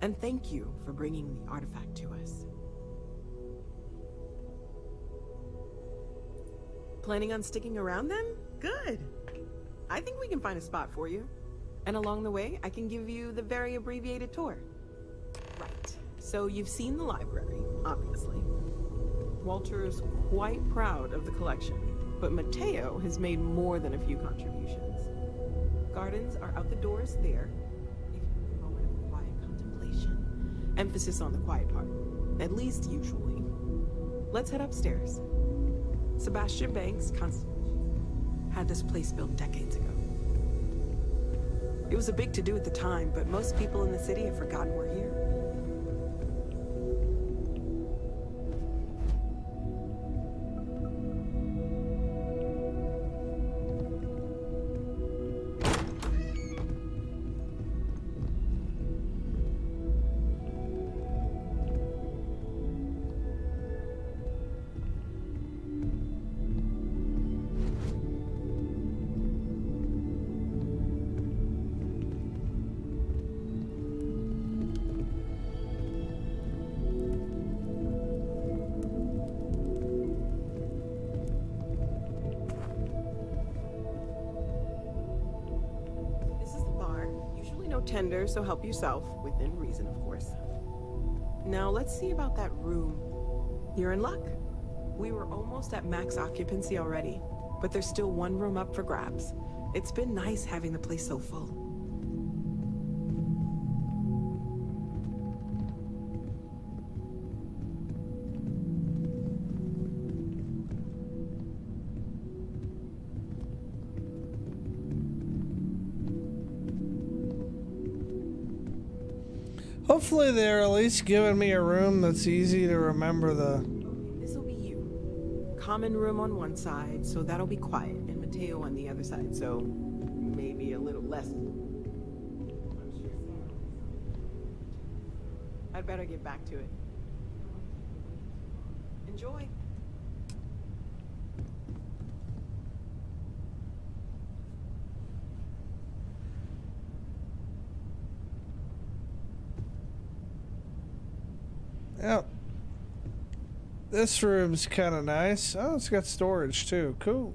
And thank you for bringing the artifact to us. Planning on sticking around then? Good. I think we can find a spot for you. And along the way, I can give you the very abbreviated tour. Right. So you've seen the library, obviously. Walter's quite proud of the collection, but Mateo has made more than a few contributions. Gardens are out the doors there. Emphasis on the quiet part, at least usually. Let's head upstairs. Sebastian Banks had this place built decades ago. It was a big to-do at the time, but most people in the city have forgotten we're here. Tender, so help yourself, within reason, of course. Now, let's see about that room. You're in luck. We were almost at max occupancy already, but there's still one room up for grabs. It's been nice having the place so full. Hopefully they're at least giving me a room that's easy to remember the... This'll be you. Common room on one side, so that'll be quiet, and Mateo on the other side, so maybe a little less. I'd better get back to it. Enjoy. Yep. This room's kind of nice. Oh, it's got storage too. Cool.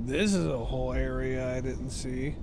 This is a whole area I didn't see.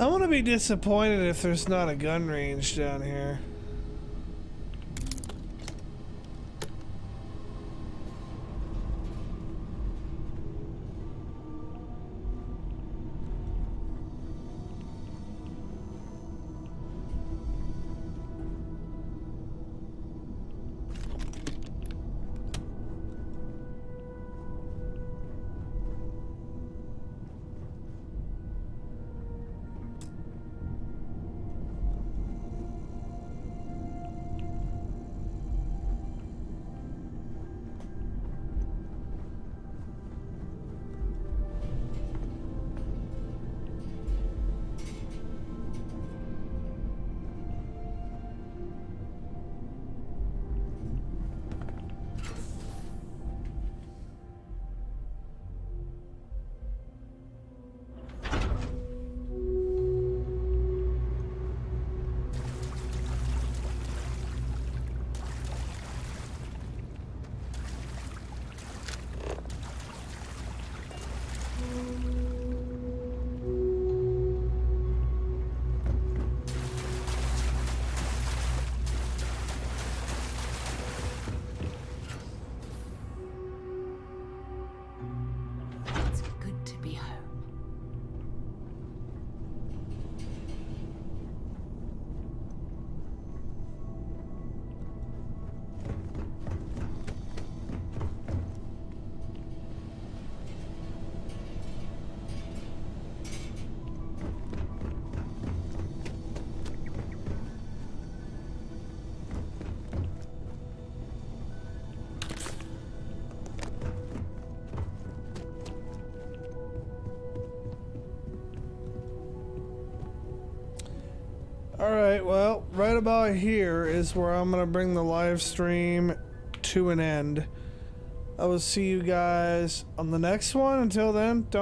I'm gonna be disappointed if there's not a gun range down here. It's good to be home. Alright, well, right about here is where I'm gonna bring the live stream to an end. I will see you guys on the next one. Until then, don't